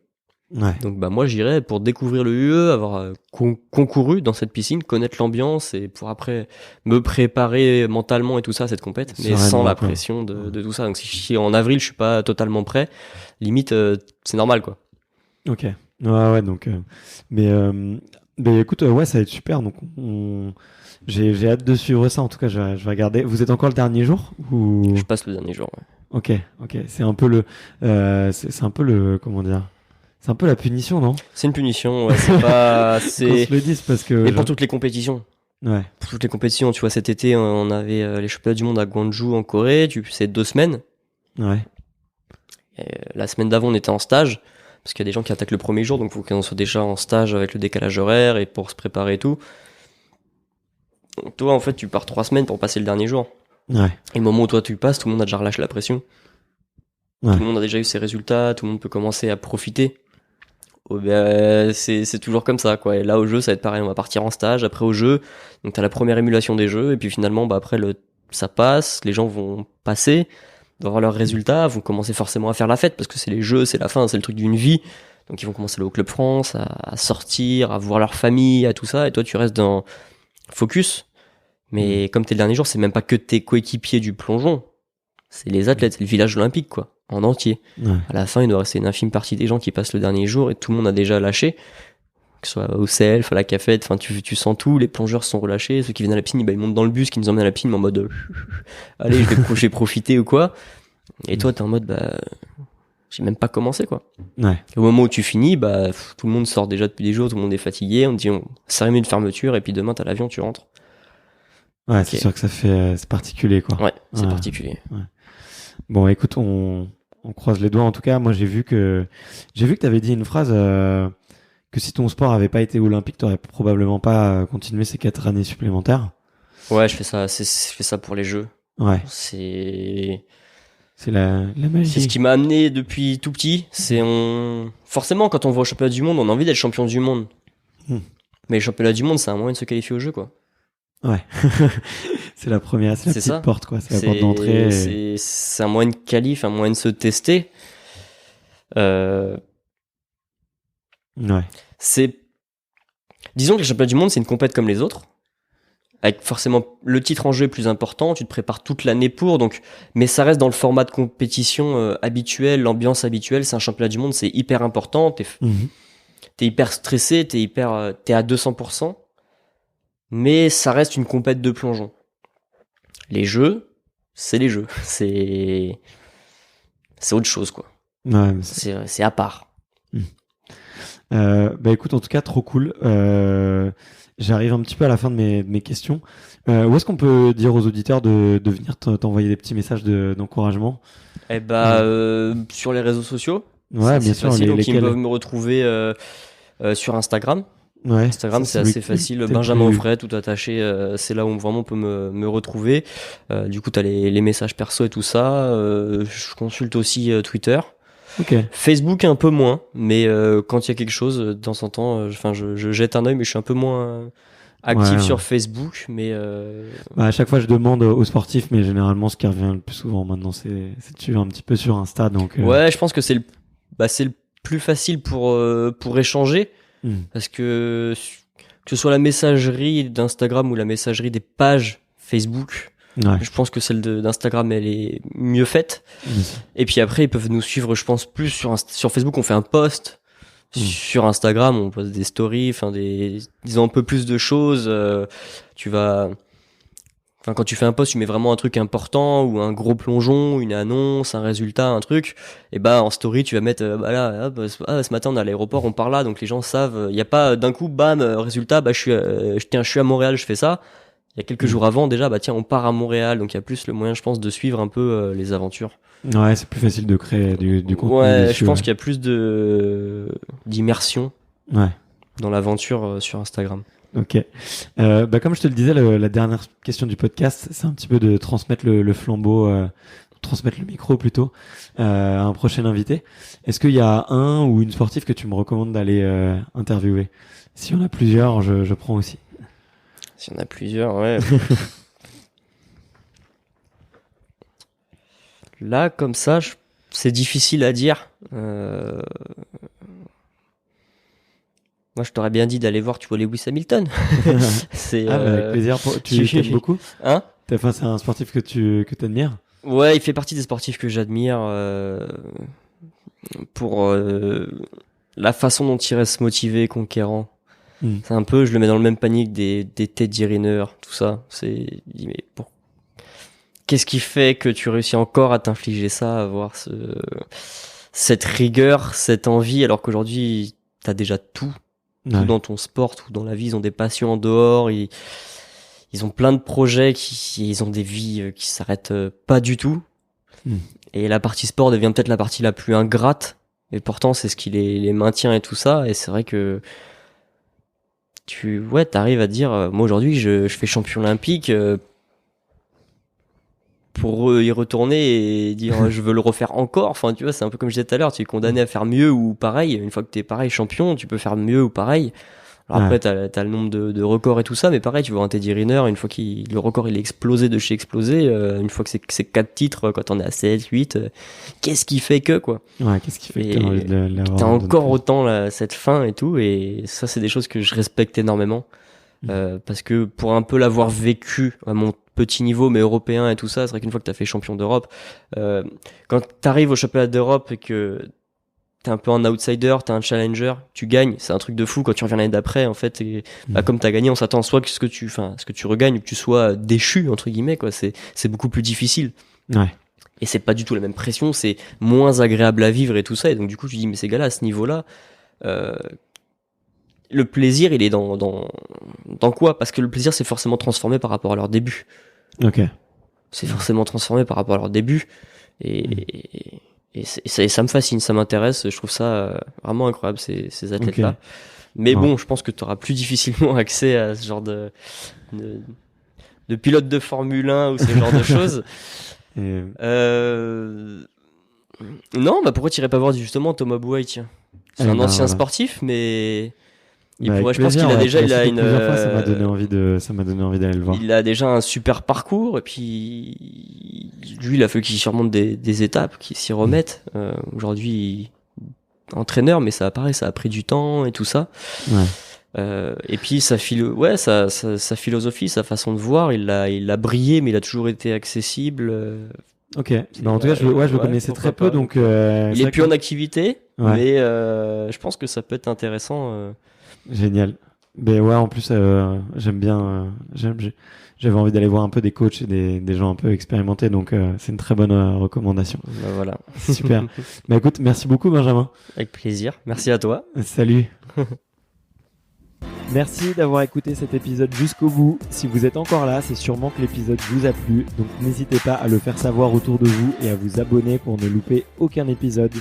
Ouais. Donc moi j'irai pour découvrir le UE, avoir concouru dans cette piscine, connaître l'ambiance et pour après me préparer mentalement et tout ça à cette compète, mais sans la pression de tout ça. Donc si en avril je suis pas totalement prêt, limite c'est normal quoi. Ok. Ouais donc mais écoute ça va être super, donc j'ai hâte de suivre ça. En tout cas je vais regarder. Vous êtes encore le dernier jour ou... Je passe le dernier jour. Ouais. Ok. C'est un peu le comment dire. C'est un peu la punition, non? C'est une punition, ouais, c'est pas... Qu'on se le dise parce que... Mais pour toutes les compétitions. Ouais. Pour toutes les compétitions, tu vois, cet été, on avait les championnats du monde à Gwangju en Corée, c'est 2 semaines. Ouais. Et la semaine d'avant, on était en stage, parce qu'il y a des gens qui attaquent le premier jour, donc il faut qu'on soit déjà en stage avec le décalage horaire et pour se préparer et tout. Donc toi, en fait, tu pars 3 semaines pour passer le dernier jour. Ouais. Et le moment où toi tu passes, tout le monde a déjà relâché la pression. Ouais. Tout le monde a déjà eu ses résultats, tout le monde peut commencer à profiter. C'est toujours comme ça quoi. Et là au jeu ça va être pareil, on va partir en stage, après au jeu, donc t'as la première émulation des jeux et puis finalement après ça passe, les gens vont passer, vont avoir leurs résultats, vont commencer forcément à faire la fête parce que c'est les jeux, c'est la fin, c'est le truc d'une vie. Donc ils vont commencer à aller au Club France, à sortir, à voir leur famille, à tout ça. Et toi, tu restes dans focus. Mais comme t'es le dernier jour, c'est même pas que tes coéquipiers du plongeon. C'est les athlètes, c'est le village olympique, quoi, en entier. Ouais. À la fin, il doit rester une infime partie des gens qui passent le dernier jour et tout le monde a déjà lâché. Que ce soit au self, à la cafette, enfin, tu sens tout, les plongeurs sont relâchés. Ceux qui viennent à la piscine, ils montent dans le bus qui nous emmène à la piscine, mais en mode, allez, je vais profiter ou quoi. Et toi, t'es en mode, j'ai même pas commencé, quoi. Ouais. Et au moment où tu finis, tout le monde sort déjà depuis des jours, tout le monde est fatigué, on te dit, cérémonie de fermeture, et puis demain, t'as l'avion, tu rentres. Ouais, Okay. C'est sûr que ça fait, c'est particulier, quoi. Ouais, c'est particulier. Ouais. Bon, écoute, on croise les doigts. En tout cas, moi, j'ai vu que t'avais dit une phrase, que si ton sport avait pas été olympique, t'aurais probablement pas continué ces 4 années supplémentaires. Ouais, je fais ça pour les jeux. Ouais. C'est la magie. C'est ce qui m'a amené depuis tout petit. Forcément, quand on va au championnat du monde, on a envie d'être champion du monde. Mais le championnat du monde, c'est un moyen de se qualifier au jeu, quoi. Ouais. C'est la première, c'est la petite ça. porte, quoi. C'est la porte d'entrée. C'est un moyen de qualif, un moyen de se tester. Ouais. Disons que le championnat du monde, c'est une compète comme les autres. Avec forcément le titre en jeu est plus important, tu te prépares toute l'année pour, mais ça reste dans le format de compétition habituel, l'ambiance habituelle. C'est un championnat du monde, c'est hyper important. T'es hyper stressé, t'es à 200%. Mais ça reste une compète de plongeon. Les jeux, c'est les jeux. C'est autre chose, quoi. Ouais, c'est à part. Écoute, en tout cas, trop cool. J'arrive un petit peu à la fin de mes questions. Où est-ce qu'on peut dire aux auditeurs de venir t'envoyer des petits messages d'encouragement? Sur les réseaux sociaux. Ouais, bien sûr. Facile, donc ils peuvent me retrouver sur Instagram. Ouais, Instagram, c'est assez facile. Benjamin Offray, tout attaché. C'est là où vraiment on peut me retrouver. Du coup, t'as les messages perso et tout ça. Je consulte aussi Twitter. Okay. Facebook un peu moins, mais quand il y a quelque chose, de temps en temps, je jette un œil, mais je suis un peu moins actif sur Facebook. Mais à chaque fois, je demande aux sportifs, mais généralement, ce qui revient le plus souvent maintenant, c'est de suivre un petit peu sur Insta. Donc, ouais, je pense que c'est le plus facile pour échanger. Parce que ce soit la messagerie d'Instagram ou la messagerie des pages Facebook, je pense que celle d'Instagram, elle est mieux faite. Et puis après, ils peuvent nous suivre, je pense, plus sur Facebook, on fait un post. Sur Instagram, on poste des stories, disons un peu plus de choses. Quand tu fais un post, tu mets vraiment un truc important ou un gros plongeon, une annonce, un résultat, un truc. Et en story, tu vas mettre ce matin on est à l'aéroport, on part là, donc les gens savent. Il y a pas d'un coup, bam, résultat, je suis à Montréal, je fais ça. Il y a quelques jours avant déjà, tiens, on part à Montréal, donc il y a plus le moyen, je pense, de suivre un peu les aventures. Ouais, c'est plus facile de créer du contenu. Ouais, dessus, je pense qu'il y a plus d'immersion dans l'aventure sur Instagram. Ok. Comme je te le disais, la dernière question du podcast, c'est un petit peu de transmettre le flambeau, transmettre le micro plutôt à un prochain invité. Est-ce qu'il y a un ou une sportive que tu me recommandes d'aller interviewer? Si on a plusieurs, je prends aussi. Si on a plusieurs, ouais. Là, comme ça, c'est difficile à dire. Moi, je t'aurais bien dit d'aller voir, tu vois, Lewis Hamilton. Avec plaisir. Tu t'aimes beaucoup? Hein? C'est un sportif que tu admires? Ouais, il fait partie des sportifs que j'admire pour la façon dont il reste motivé, conquérant. C'est un peu, je le mets dans le même panier que des Teddy Riner, tout ça. Qu'est-ce qui fait que tu réussis encore à t'infliger ça, à avoir cette rigueur, cette envie, alors qu'aujourd'hui, t'as déjà tout. Tout dans ton sport, tout dans la vie, ils ont des passions en dehors, ils ont plein de projets, ils ont des vies qui s'arrêtent pas du tout. Et la partie sport devient peut-être la partie la plus ingrate, et pourtant c'est ce qui les maintient et tout ça. Et c'est vrai que t'arrives à dire, moi aujourd'hui je fais champion olympique, pour y retourner et dire je veux le refaire encore. Enfin, tu vois, c'est un peu comme je disais tout à l'heure, tu es condamné à faire mieux ou pareil. Une fois que t'es pareil champion, tu peux faire mieux ou pareil. Alors après, t'as le nombre de records et tout ça, mais pareil, tu vois un Teddy Riner, une fois le record il est explosé de chez explosé, une fois que c'est 4 titres, quand on est à 7, 8, qu'est-ce qui fait que, quoi? Ouais, qu'est-ce qui fait que t'as envie de l'avoir? T'as encore autant cette fin et tout, et ça, c'est des choses que je respecte énormément. Parce que pour un peu l'avoir vécu à mon petit niveau, mais européen et tout ça, c'est vrai qu'une fois que t'as fait champion d'Europe, quand t'arrives au championnat d'Europe et que t'es un peu un outsider, t'es un challenger, tu gagnes, c'est un truc de fou. Quand tu reviens l'année d'après, en fait, comme t'as gagné, on s'attend soit que ce que tu regagnes, que tu sois déchu, entre guillemets, quoi. C'est beaucoup plus difficile. Ouais. Et c'est pas du tout la même pression, c'est moins agréable à vivre et tout ça. Et donc, du coup, tu dis, mais ces gars-là, à ce niveau-là, le plaisir, il est dans quoi? Parce que le plaisir, c'est forcément transformé par rapport à leur début. Ok. C'est forcément transformé par rapport à leur début. Et ça me fascine, ça m'intéresse. Je trouve ça vraiment incroyable, ces athlètes-là. Okay. Mais bon, je pense que tu auras plus difficilement accès à ce genre de pilote de Formule 1 ou ce genre de choses. Non, pourquoi tu irais pas voir justement Thomas Bouhey, tiens. C'est un ancien sportif, mais je pense qu'il a déjà, il a une. Fois, ça m'a donné envie d'aller le voir. Il a déjà un super parcours et puis lui, il a fallu qu'il surmonte des étapes, qu'il s'y remette. Aujourd'hui, entraîneur, mais ça a pris du temps et tout ça. Ouais. Et puis sa philosophie, sa façon de voir, il a brillé, mais il a toujours été accessible. Ok. En tout cas, je le connaissais très peu, donc. Il est plus en activité, mais je pense que ça peut être intéressant. Génial. Mais ouais, en plus, j'aime bien. J'avais envie d'aller voir un peu des coachs et des gens un peu expérimentés, donc c'est une très bonne recommandation. Voilà. Super. Écoute, merci beaucoup, Benjamin. Avec plaisir. Merci à toi. Salut. Merci d'avoir écouté cet épisode jusqu'au bout. Si vous êtes encore là, c'est sûrement que l'épisode vous a plu, donc n'hésitez pas à le faire savoir autour de vous et à vous abonner pour ne louper aucun épisode.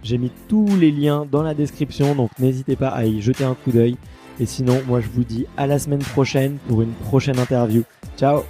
J'ai mis tous les liens dans la description, donc n'hésitez pas à y jeter un coup d'œil. Et sinon, moi je vous dis à la semaine prochaine pour une prochaine interview. Ciao!